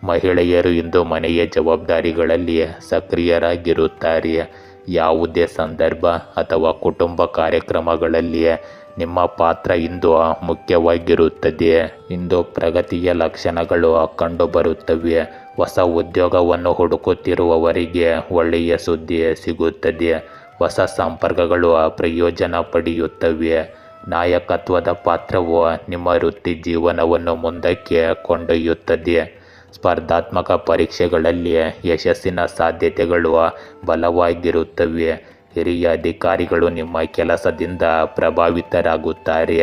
ಮಹಿಳೆಯರು ಇಂದು ಮನೆಯ ಜವಾಬ್ದಾರಿಗಳಲ್ಲಿ ಸಕ್ರಿಯರಾಗಿರುತ್ತಾರೆ. ಯಾವುದೇ ಸಂದರ್ಭ ಅಥವಾ ಕುಟುಂಬ ಕಾರ್ಯಕ್ರಮಗಳಲ್ಲಿ ನಿಮ್ಮ ಪಾತ್ರ ಇಂದು ಮುಖ್ಯವಾಗಿರುತ್ತದೆ. ಇಂದು ಪ್ರಗತಿಯ ಲಕ್ಷಣಗಳು ಕಂಡುಬರುತ್ತವೆ. ಹೊಸ ಉದ್ಯೋಗವನ್ನು ಹುಡುಕುತ್ತಿರುವವರಿಗೆ ಒಳ್ಳೆಯ ಸುದ್ದಿ ಸಿಗುತ್ತದೆ. ಹೊಸ ಸಂಪರ್ಕಗಳು ಪ್ರಯೋಜನ ಪಡೆಯುತ್ತವೆ. ನಾಯಕತ್ವದ ಪಾತ್ರವು ನಿಮ್ಮ ವೃತ್ತಿ ಜೀವನವನ್ನು ಮುಂದಕ್ಕೆ ಕೊಂಡೊಯ್ಯುತ್ತದೆ. ಸ್ಪರ್ಧಾತ್ಮಕ ಪರೀಕ್ಷೆಗಳಲ್ಲಿ ಯಶಸ್ಸಿನ ಸಾಧ್ಯತೆಗಳು ಬಲವಾಗಿರುತ್ತವೆ. ಹಿರಿಯ ಅಧಿಕಾರಿಗಳು ನಿಮ್ಮ ಕೆಲಸದಿಂದ ಪ್ರಭಾವಿತರಾಗುತ್ತಾರೆ.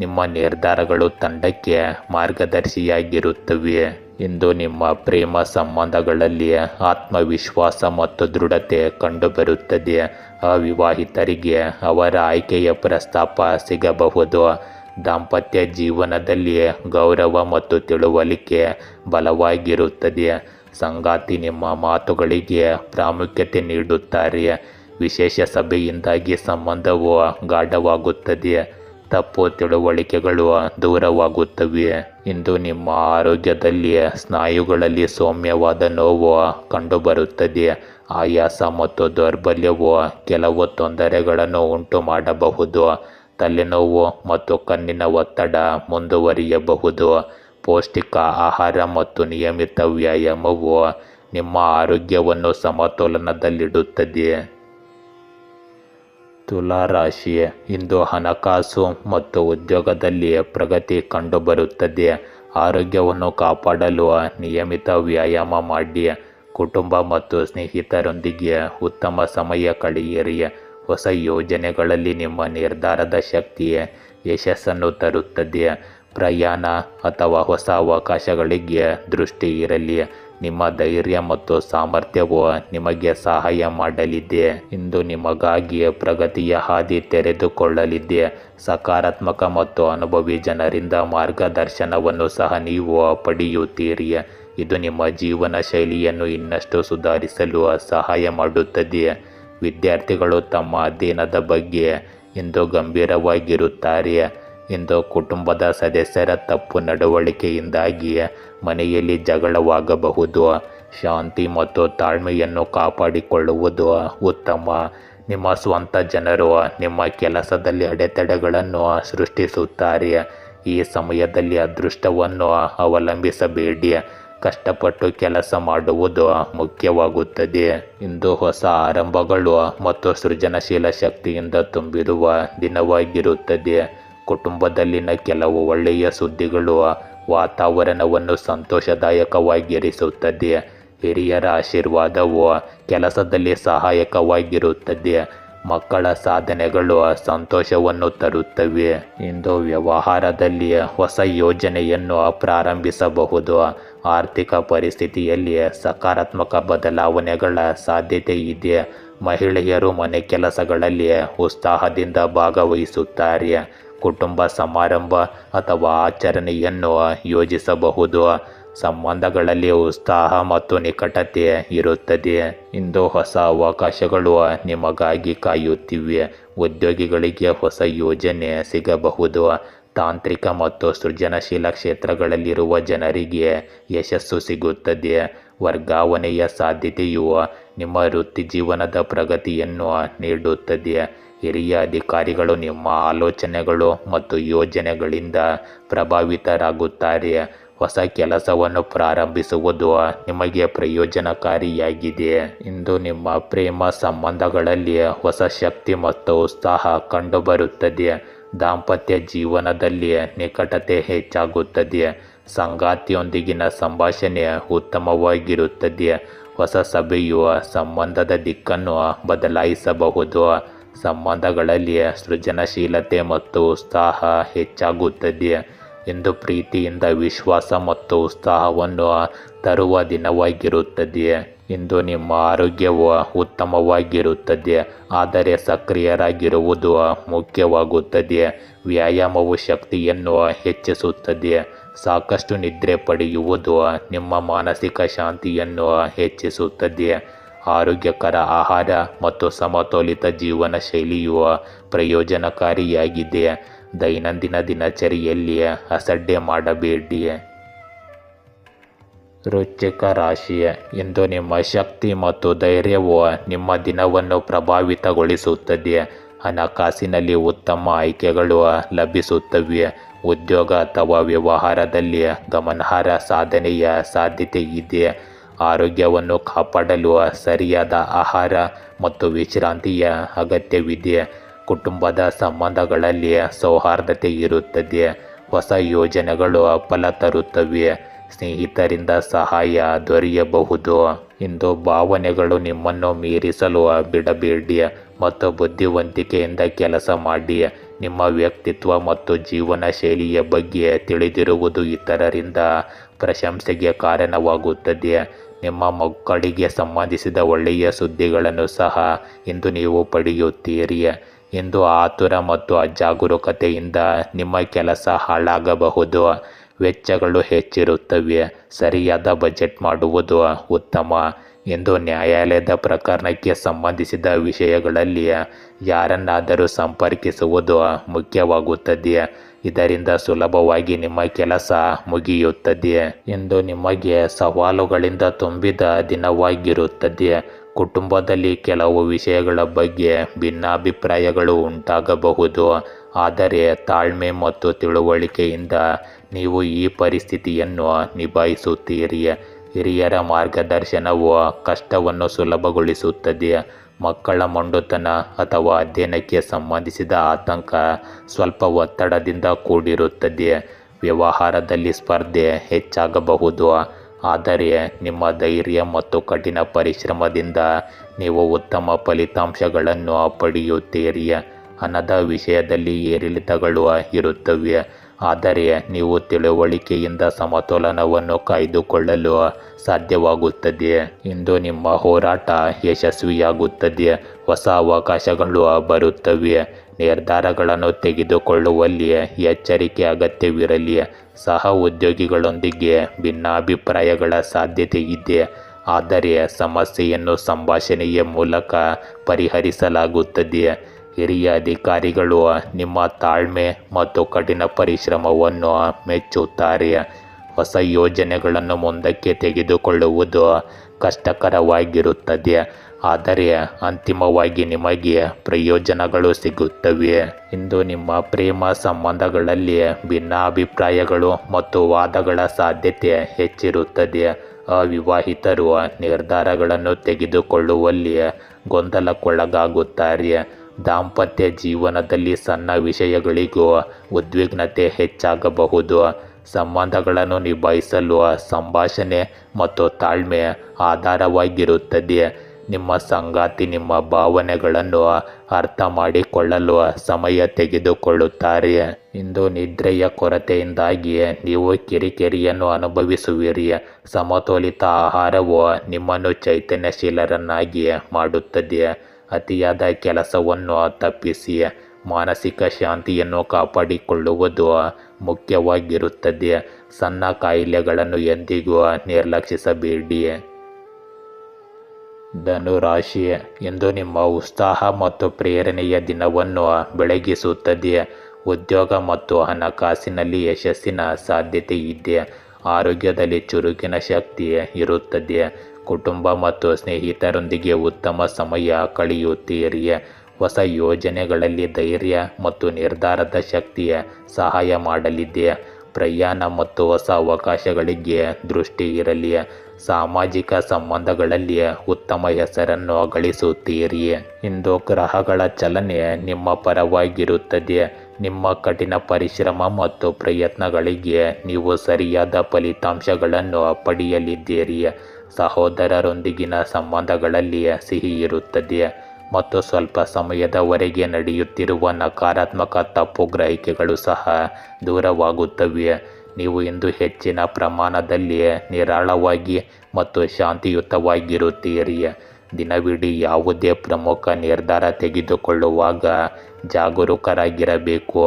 ನಿಮ್ಮ ನಿರ್ಧಾರಗಳು ತಂಡಕ್ಕೆ ಮಾರ್ಗದರ್ಶಿಯಾಗಿರುತ್ತವೆ. ಇಂದು ನಿಮ್ಮ ಪ್ರೇಮ ಸಂಬಂಧಗಳಲ್ಲಿ ಆತ್ಮವಿಶ್ವಾಸ ಮತ್ತು ದೃಢತೆ ಕಂಡುಬರುತ್ತದೆ. ಅವಿವಾಹಿತರಿಗೆ ಅವರ ಆಯ್ಕೆಯ ಪ್ರಸ್ತಾಪ ಸಿಗಬಹುದು. ದಾಂಪತ್ಯ ಜೀವನದಲ್ಲಿ ಗೌರವ ಮತ್ತು ತಿಳುವಳಿಕೆ ಬಲವಾಗಿರುತ್ತದೆ. ಸಂಗಾತಿ ನಿಮ್ಮ ಮಾತುಗಳಿಗೆ ಪ್ರಾಮುಖ್ಯತೆ ನೀಡುತ್ತಾರೆ. ವಿಶೇಷ ಸಭೆಯಿಂದಾಗಿ ಸಂಬಂಧವು ಗಾಢವಾಗುತ್ತದೆ. ತಪ್ಪು ತಿಳುವಳಿಕೆಗಳು ದೂರವಾಗುತ್ತವೆ. ಇಂದು ನಿಮ್ಮ ಆರೋಗ್ಯದಲ್ಲಿ ಸ್ನಾಯುಗಳಲ್ಲಿ ಸೌಮ್ಯವಾದ ನೋವು ಕಂಡುಬರುತ್ತದೆ. ಆಯಾಸ ಮತ್ತು ದೌರ್ಬಲ್ಯವು ಕೆಲವು ತೊಂದರೆಗಳನ್ನು ಉಂಟು ಮಾಡಬಹುದು. ತಲೆನೋವು ಮತ್ತು ಕಣ್ಣಿನ ಒತ್ತಡ ಮುಂದುವರಿಯಬಹುದು. ಪೌಷ್ಟಿಕ ಆಹಾರ ಮತ್ತು ನಿಯಮಿತ ವ್ಯಾಯಾಮವು ನಿಮ್ಮ ಆರೋಗ್ಯವನ್ನು ಸಮತೋಲನದಲ್ಲಿಡುತ್ತದೆ. ತುಲಾ ರಾಶಿ, ಇಂದು ಹಣಕಾಸು ಮತ್ತು ಉದ್ಯೋಗದಲ್ಲಿ ಪ್ರಗತಿ ಕಂಡುಬರುತ್ತದೆ. ಆರೋಗ್ಯವನ್ನು ಕಾಪಾಡಲು ನಿಯಮಿತ ವ್ಯಾಯಾಮ ಮಾಡಿ. ಕುಟುಂಬ ಮತ್ತು ಸ್ನೇಹಿತರೊಂದಿಗೆ ಉತ್ತಮ ಸಮಯ ಕಳೆಯಿರಿ. ಹೊಸ ಯೋಜನೆಗಳಲ್ಲಿ ನಿಮ್ಮ ನಿರ್ಧಾರದ ಶಕ್ತಿ ಯಶಸ್ಸನ್ನು ತರುತ್ತದೆ. ಪ್ರಯಾಣ ಅಥವಾ ಹೊಸ ಅವಕಾಶಗಳಿಗೆ ದೃಷ್ಟಿ ಇರಲಿ. ನಿಮ್ಮ ಧೈರ್ಯ ಮತ್ತು ಸಾಮರ್ಥ್ಯವು ನಿಮಗೆ ಸಹಾಯ ಮಾಡಲಿದೆ. ಇಂದು ನಿಮಗಾಗಿ ಪ್ರಗತಿಯ ಹಾದಿ ತೆರೆದುಕೊಳ್ಳಲಿದೆ. ಸಕಾರಾತ್ಮಕ ಮತ್ತು ಅನುಭವಿ ಜನರಿಂದ ಮಾರ್ಗದರ್ಶನವನ್ನು ಸಹ ನೀವು ಪಡೆಯುತ್ತೀರಿ. ಇದು ನಿಮ್ಮ ಜೀವನ ಶೈಲಿಯನ್ನು ಇನ್ನಷ್ಟು ಸುಧಾರಿಸಲು ಸಹಾಯ ಮಾಡುತ್ತದೆ. ವಿದ್ಯಾರ್ಥಿಗಳು ತಮ್ಮ ಅಧ್ಯಯನದ ಬಗ್ಗೆ ಇಂದು ಗಂಭೀರವಾಗಿರುತ್ತಾರೆ. ಇಂದು ಕುಟುಂಬದ ಸದಸ್ಯರ ತಪ್ಪು ನಡವಳಿಕೆಯಿಂದಾಗಿ ಮನೆಯಲ್ಲಿ ಜಗಳವಾಗಬಹುದು. ಶಾಂತಿ ಮತ್ತು ತಾಳ್ಮೆಯನ್ನು ಕಾಪಾಡಿಕೊಳ್ಳುವುದು ಉತ್ತಮ. ನಿಮ್ಮ ಸ್ವಂತ ಜನರು ನಿಮ್ಮ ಕೆಲಸದಲ್ಲಿ ಅಡೆತಡೆಗಳನ್ನು ಸೃಷ್ಟಿಸುತ್ತಾರೆ. ಈ ಸಮಯದಲ್ಲಿ ಅದೃಷ್ಟವನ್ನು ಅವಲಂಬಿಸಬೇಡಿ. ಕಷ್ಟಪಟ್ಟು ಕೆಲಸ ಮಾಡುವುದು ಮುಖ್ಯವಾಗುತ್ತದೆ. ಇಂದು ಹೊಸ ಆರಂಭಗಳು ಮತ್ತು ಸೃಜನಶೀಲ ಶಕ್ತಿಯಿಂದ ತುಂಬಿರುವ ದಿನವಾಗಿರುತ್ತದೆ. ಕುಟುಂಬದಲ್ಲಿನ ಕೆಲವು ಒಳ್ಳೆಯ ಸುದ್ದಿಗಳು ವಾತಾವರಣವನ್ನು ಸಂತೋಷದಾಯಕವಾಗಿರಿಸುತ್ತದೆ. ಹಿರಿಯರ ಆಶೀರ್ವಾದವು ಕೆಲಸದಲ್ಲಿ ಸಹಾಯಕವಾಗಿರುತ್ತದೆ. ಮಕ್ಕಳ ಸಾಧನೆಗಳು ಸಂತೋಷವನ್ನು ತರುತ್ತವೆ. ಇಂದು ವ್ಯವಹಾರದಲ್ಲಿ ಹೊಸ ಯೋಜನೆಯನ್ನು ಪ್ರಾರಂಭಿಸಬಹುದು. ಆರ್ಥಿಕ ಪರಿಸ್ಥಿತಿಯಲ್ಲಿ ಸಕಾರಾತ್ಮಕ ಬದಲಾವಣೆಗಳ ಸಾಧ್ಯತೆ ಇದೆ. ಮಹಿಳೆಯರು ಮನೆ ಕೆಲಸಗಳಲ್ಲಿ ಉತ್ಸಾಹದಿಂದ ಭಾಗವಹಿಸುತ್ತಾರೆ. ಕುಟುಂಬ ಸಮಾರಂಭ ಅಥವಾ ಆಚರಣೆಯನ್ನು ಯೋಜಿಸಬಹುದು. ಸಂಬಂಧಗಳಲ್ಲಿ ಉತ್ಸಾಹ ಮತ್ತು ನಿಕಟತೆ ಇರುತ್ತದೆ. ಇಂದು ಹೊಸ ಅವಕಾಶಗಳು ನಿಮಗಾಗಿ ಕಾಯುತ್ತಿವೆ. ಉದ್ಯೋಗಿಗಳಿಗೆ ಹೊಸ ಯೋಜನೆ ಸಿಗಬಹುದು. ತಾಂತ್ರಿಕ ಮತ್ತು ಸೃಜನಶೀಲ ಕ್ಷೇತ್ರಗಳಲ್ಲಿರುವ ಜನರಿಗೆ ಯಶಸ್ಸು ಸಿಗುತ್ತದೆ. ವರ್ಗಾವಣೆಯ ಸಾಧ್ಯತೆಯು ನಿಮ್ಮ ವೃತ್ತಿಜೀವನದ ಪ್ರಗತಿಯನ್ನು ನೀಡುತ್ತದೆ. ಹಿರಿಯ ಅಧಿಕಾರಿಗಳು ನಿಮ್ಮ ಆಲೋಚನೆಗಳು ಮತ್ತು ಯೋಜನೆಗಳಿಂದ ಪ್ರಭಾವಿತರಾಗುತ್ತಾರೆ. ಹೊಸ ಕೆಲಸವನ್ನು ಪ್ರಾರಂಭಿಸುವುದು ನಿಮಗೆ ಪ್ರಯೋಜನಕಾರಿಯಾಗಿದೆ. ಇಂದು ನಿಮ್ಮ ಪ್ರೇಮ ಸಂಬಂಧಗಳಲ್ಲಿ ಹೊಸ ಶಕ್ತಿ ಮತ್ತು ಉತ್ಸಾಹ ಕಂಡುಬರುತ್ತದೆ. ದಾಂಪತ್ಯ ಜೀವನದಲ್ಲಿ ನಿಕಟತೆ ಹೆಚ್ಚಾಗುತ್ತದೆ. ಸಂಗಾತಿಯೊಂದಿಗಿನ ಸಂಭಾಷಣೆ ಉತ್ತಮವಾಗಿರುತ್ತದೆ. ಹೊಸ ಸಭೆಯು ಸಂಬಂಧದ ದಿಕ್ಕನ್ನು ಬದಲಾಯಿಸಬಹುದು. ಸಂಬಂಧಗಳಲ್ಲಿ ಸೃಜನಶೀಲತೆ ಮತ್ತು ಉತ್ಸಾಹ ಹೆಚ್ಚಾಗುತ್ತದೆ. ಇಂದು ಪ್ರೀತಿಯಿಂದ ವಿಶ್ವಾಸ ಮತ್ತು ಉತ್ಸಾಹವನ್ನು ತರುವ ದಿನವಾಗಿರುತ್ತದೆ. ಇಂದು ನಿಮ್ಮ ಆರೋಗ್ಯವು ಉತ್ತಮವಾಗಿರುತ್ತದೆ, ಆದರೆ ಸಕ್ರಿಯರಾಗಿರುವುದು ಮುಖ್ಯವಾಗುತ್ತದೆ. ವ್ಯಾಯಾಮವು ಶಕ್ತಿಯನ್ನು ಹೆಚ್ಚಿಸುತ್ತದೆ. ಸಾಕಷ್ಟು ನಿದ್ರೆ ಪಡೆಯುವುದು ನಿಮ್ಮ ಮಾನಸಿಕ ಶಾಂತಿಯನ್ನು ಹೆಚ್ಚಿಸುತ್ತದೆ. ಆರೋಗ್ಯಕರ ಆಹಾರ ಮತ್ತು ಸಮತೋಲಿತ ಜೀವನ ಶೈಲಿಯು ಪ್ರಯೋಜನಕಾರಿಯಾಗಿದೆ. ದೈನಂದಿನ ದಿನಚರಿಯಲ್ಲಿ ಅಸಡ್ಡೆ ಮಾಡಬೇಡಿ. ವೃಶ್ಚಿಕ ರಾಶಿ, ಇಂದು ನಿಮ್ಮ ಶಕ್ತಿ ಮತ್ತು ಧೈರ್ಯವು ನಿಮ್ಮ ದಿನವನ್ನು ಪ್ರಭಾವಿತಗೊಳಿಸುತ್ತದೆ. ಹಣಕಾಸಿನಲ್ಲಿ ಉತ್ತಮ ಆಯ್ಕೆಗಳು ಲಭಿಸುತ್ತವೆ. ಉದ್ಯೋಗ ಅಥವಾ ವ್ಯವಹಾರದಲ್ಲಿ ಗಮನಾರ್ಹ ಸಾಧನೆಯ ಸಾಧ್ಯತೆ ಇದೆ. ಆರೋಗ್ಯವನ್ನು ಕಾಪಾಡಲು ಸರಿಯಾದ ಆಹಾರ ಮತ್ತು ವಿಶ್ರಾಂತಿಯ ಅಗತ್ಯವಿದೆ. ಕುಟುಂಬದ ಸಂಬಂಧಗಳಲ್ಲಿ ಸೌಹಾರ್ದತೆ ಇರುತ್ತದೆ. ಹೊಸ ಯೋಜನೆಗಳು ಫಲ ತರುತ್ತವೆ. ಸ್ನೇಹಿತರಿಂದ ಸಹಾಯ ದೊರೆಯಬಹುದು. ಇಂದು ಭಾವನೆಗಳು ನಿಮ್ಮನ್ನು ಮೀರಿಸಲು ಬಿಡಬೇಡಿ ಮತ್ತು ಬುದ್ಧಿವಂತಿಕೆಯಿಂದ ಕೆಲಸ ಮಾಡಿ. ನಿಮ್ಮ ವ್ಯಕ್ತಿತ್ವ ಮತ್ತು ಜೀವನ ಶೈಲಿಯ ಬಗ್ಗೆ ತಿಳಿದಿರುವುದು ಇತರರಿಂದ ಪ್ರಶಂಸೆಗೆ ಕಾರಣವಾಗುತ್ತದೆ. ನಿಮ್ಮ ಮಕ್ಕಳಿಗೆ ಸಂಬಂಧಿಸಿದ ಒಳ್ಳೆಯ ಸುದ್ದಿಗಳನ್ನು ಸಹ ಇಂದು ನೀವು ಪಡೆಯುತ್ತೀರಿ. ಇಂದು ಆತುರ ಮತ್ತು ಅಜಾಗರೂಕತೆಯಿಂದ ನಿಮ್ಮ ಕೆಲಸ ಹಾಳಾಗಬಹುದು. ವೆಚ್ಚಗಳು ಹೆಚ್ಚಿರುತ್ತವೆ. ಸರಿಯಾದ ಬಜೆಟ್ ಮಾಡುವುದು ಉತ್ತಮ. ಇಂದು ನ್ಯಾಯಾಲಯದ ಪ್ರಕರಣಕ್ಕೆ ಸಂಬಂಧಿಸಿದ ವಿಷಯಗಳಲ್ಲಿ ಯಾರನ್ನಾದರೂ ಸಂಪರ್ಕಿಸುವುದು ಮುಖ್ಯವಾಗುತ್ತದೆ. ಇದರಿಂದ ಸುಲಭವಾಗಿ ನಿಮ್ಮ ಕೆಲಸ ಮುಗಿಯುತ್ತದೆ. ಇಂದು ನಿಮಗೆ ಸವಾಲುಗಳಿಂದ ತುಂಬಿದ ದಿನವಾಗಿರುತ್ತದೆ. ಕುಟುಂಬದಲ್ಲಿ ಕೆಲವು ವಿಷಯಗಳ ಬಗ್ಗೆ ಭಿನ್ನಾಭಿಪ್ರಾಯಗಳು ಉಂಟಾಗಬಹುದು. ಆದರೆ ತಾಳ್ಮೆ ಮತ್ತು ತಿಳುವಳಿಕೆಯಿಂದ ನೀವು ಈ ಪರಿಸ್ಥಿತಿಯನ್ನು ನಿಭಾಯಿಸುತ್ತೀರಿ. ಹಿರಿಯರ ಮಾರ್ಗದರ್ಶನವು ಕಷ್ಟವನ್ನು ಸುಲಭಗೊಳಿಸುತ್ತದೆ. ಮಕ್ಕಳ ಮೊಂಡುತನ ಅಥವಾ ಅಧ್ಯಯನಕ್ಕೆ ಸಂಬಂಧಿಸಿದ ಆತಂಕ ಸ್ವಲ್ಪ ಒತ್ತಡದಿಂದ ಕೂಡಿರುತ್ತದೆ. ವ್ಯವಹಾರದಲ್ಲಿ ಸ್ಪರ್ಧೆ ಹೆಚ್ಚಾಗಬಹುದು. ಆದರೆ ನಿಮ್ಮ ಧೈರ್ಯ ಮತ್ತು ಕಠಿಣ ಪರಿಶ್ರಮದಿಂದ ನೀವು ಉತ್ತಮ ಫಲಿತಾಂಶಗಳನ್ನು ಪಡೆಯುತ್ತೀರಿ. ಹಣದ ವಿಷಯದಲ್ಲಿ ಏರಿಳಿತಗಳು ಇರುತ್ತವೆ. ಆದರೆ ನೀವು ತಿಳುವಳಿಕೆಯಿಂದ ಸಮತೋಲನವನ್ನು ಕಾಯ್ದುಕೊಳ್ಳಲು ಸಾಧ್ಯವಾಗುತ್ತದೆ. ಇಂದು ನಿಮ್ಮ ಹೋರಾಟ ಯಶಸ್ವಿಯಾಗುತ್ತದೆ. ಹೊಸ ಅವಕಾಶಗಳು ಬರುತ್ತವೆ. ನಿರ್ಧಾರಗಳನ್ನು ತೆಗೆದುಕೊಳ್ಳುವಲ್ಲಿ ಎಚ್ಚರಿಕೆ ಅಗತ್ಯವಿರಲಿ. ಸಹ ಉದ್ಯೋಗಿಗಳೊಂದಿಗೆ ಭಿನ್ನಾಭಿಪ್ರಾಯಗಳ ಸಾಧ್ಯತೆ ಇದೆ. ಆದರೆ ಸಮಸ್ಯೆಯನ್ನು ಸಂಭಾಷಣೆಯ ಮೂಲಕ ಪರಿಹರಿಸಲಾಗುತ್ತದೆ. ಹಿರಿಯ ಅಧಿಕಾರಿಗಳು ನಿಮ್ಮ ತಾಳ್ಮೆ ಮತ್ತು ಕಠಿಣ ಪರಿಶ್ರಮವನ್ನು ಮೆಚ್ಚುತ್ತಾರೆ. ಹೊಸ ಯೋಜನೆಗಳನ್ನು ಮುಂದಕ್ಕೆ ತೆಗೆದುಕೊಳ್ಳುವುದು ಕಷ್ಟಕರವಾಗಿರುತ್ತದೆ. ಆದರೆ ಅಂತಿಮವಾಗಿ ನಿಮಗೆ ಪ್ರಯೋಜನಗಳು ಸಿಗುತ್ತವೆ. ಇಂದು ನಿಮ್ಮ ಪ್ರೇಮ ಸಂಬಂಧಗಳಲ್ಲಿ ಭಿನ್ನಾಭಿಪ್ರಾಯಗಳು ಮತ್ತು ವಾದಗಳ ಸಾಧ್ಯತೆ ಹೆಚ್ಚಿರುತ್ತದೆ. ಅವಿವಾಹಿತರು ನಿರ್ಧಾರಗಳನ್ನು ತೆಗೆದುಕೊಳ್ಳುವಲ್ಲಿ ಗೊಂದಲಕ್ಕೊಳಗಾಗುತ್ತಾರೆ. ದಾಂಪತ್ಯ ಜೀವನದಲ್ಲಿ ಸಣ್ಣ ವಿಷಯಗಳಿಗೂ ಉದ್ವಿಗ್ನತೆ ಹೆಚ್ಚಾಗಬಹುದು. ಸಂಬಂಧಗಳನ್ನು ನಿಭಾಯಿಸಲು ಸಂಭಾಷಣೆ ಮತ್ತು ತಾಳ್ಮೆ ಆಧಾರವಾಗಿರುತ್ತದೆ. ನಿಮ್ಮ ಸಂಗಾತಿ ನಿಮ್ಮ ಭಾವನೆಗಳನ್ನು ಅರ್ಥ ಮಾಡಿಕೊಳ್ಳಲು ಸಮಯ ತೆಗೆದುಕೊಳ್ಳುತ್ತಾರೆ. ಇಂದು ನಿದ್ರೆಯ ಕೊರತೆಯಿಂದಾಗಿ ನೀವು ಕಿರಿಕಿರಿಯನ್ನು ಅನುಭವಿಸುವಿರಿ. ಸಮತೋಲಿತ ಆಹಾರವು ನಿಮ್ಮನ್ನು ಚೈತನ್ಯಶೀಲರನ್ನಾಗಿ ಮಾಡುತ್ತದೆ. ಅತಿಯಾದ ಕೆಲಸವನ್ನು ತಪ್ಪಿಸಿ. ಮಾನಸಿಕ ಶಾಂತಿಯನ್ನು ಕಾಪಾಡಿಕೊಳ್ಳುವುದು ಮುಖ್ಯವಾಗಿರುತ್ತದೆ. ಸಣ್ಣ ಕಾಯಿಲೆಗಳನ್ನು ಎಂದಿಗೂ ನಿರ್ಲಕ್ಷಿಸಬೇಡಿ. ಧನುರಾಶಿ, ಇಂದು ನಿಮ್ಮ ಉತ್ಸಾಹ ಮತ್ತು ಪ್ರೇರಣೆಯ ದಿನವನ್ನು ಬೆಳಗಿಸುತ್ತದೆ. ಉದ್ಯೋಗ ಮತ್ತು ಹಣಕಾಸಿನಲ್ಲಿ ಯಶಸ್ಸಿನ ಸಾಧ್ಯತೆ ಇದೆ. ಆರೋಗ್ಯದಲ್ಲಿ ಚುರುಕಿನ ಶಕ್ತಿ ಇರುತ್ತದೆ. ಕುಟುಂಬ ಮತ್ತು ಸ್ನೇಹಿತರೊಂದಿಗೆ ಉತ್ತಮ ಸಮಯ ಕಳೆಯುತ್ತೀರಿ. ಹೊಸ ಯೋಜನೆಗಳಲ್ಲಿ ಧೈರ್ಯ ಮತ್ತು ನಿರ್ಧಾರದ ಶಕ್ತಿ ಸಹಾಯ ಮಾಡಲಿದೆ. ಪ್ರಯಾಣ ಮತ್ತು ಹೊಸ ಅವಕಾಶಗಳಿಗೆ ದೃಷ್ಟಿ ಇರಲಿ. ಸಾಮಾಜಿಕ ಸಂಬಂಧಗಳಲ್ಲಿ ಉತ್ತಮ ಹೆಸರನ್ನು ಗಳಿಸುತ್ತೀರಿ. ಇಂದು ಗ್ರಹಗಳ ಚಲನೆ ನಿಮ್ಮ ಪರವಾಗಿರುತ್ತದೆ. ನಿಮ್ಮ ಕಠಿಣ ಪರಿಶ್ರಮ ಮತ್ತು ಪ್ರಯತ್ನಗಳಿಗೆ ನೀವು ಸರಿಯಾದ ಫಲಿತಾಂಶಗಳನ್ನು ಪಡೆಯಲಿದ್ದೀರಿ. ಸಹೋದರರೊಂದಿಗಿನ ಸಂಬಂಧಗಳಲ್ಲಿ ಸಿಹಿ ಇರುತ್ತದೆ ಮತ್ತು ಸ್ವಲ್ಪ ಸಮಯದವರೆಗೆ ನಡೆಯುತ್ತಿರುವ ನಕಾರಾತ್ಮಕ ತಪ್ಪು ಗ್ರಹಿಕೆಗಳು ಸಹ ದೂರವಾಗುತ್ತವೆ. ನೀವು ಇಂದು ಹೆಚ್ಚಿನ ಪ್ರಮಾಣದಲ್ಲಿ ನಿರಾಳವಾಗಿ ಮತ್ತು ಶಾಂತಿಯುತವಾಗಿರುತ್ತೀರಿ. ದಿನವಿಡೀ ಯಾವುದೇ ಪ್ರಮುಖ ನಿರ್ಧಾರ ತೆಗೆದುಕೊಳ್ಳುವಾಗ ಜಾಗರೂಕರಾಗಿರಬೇಕು.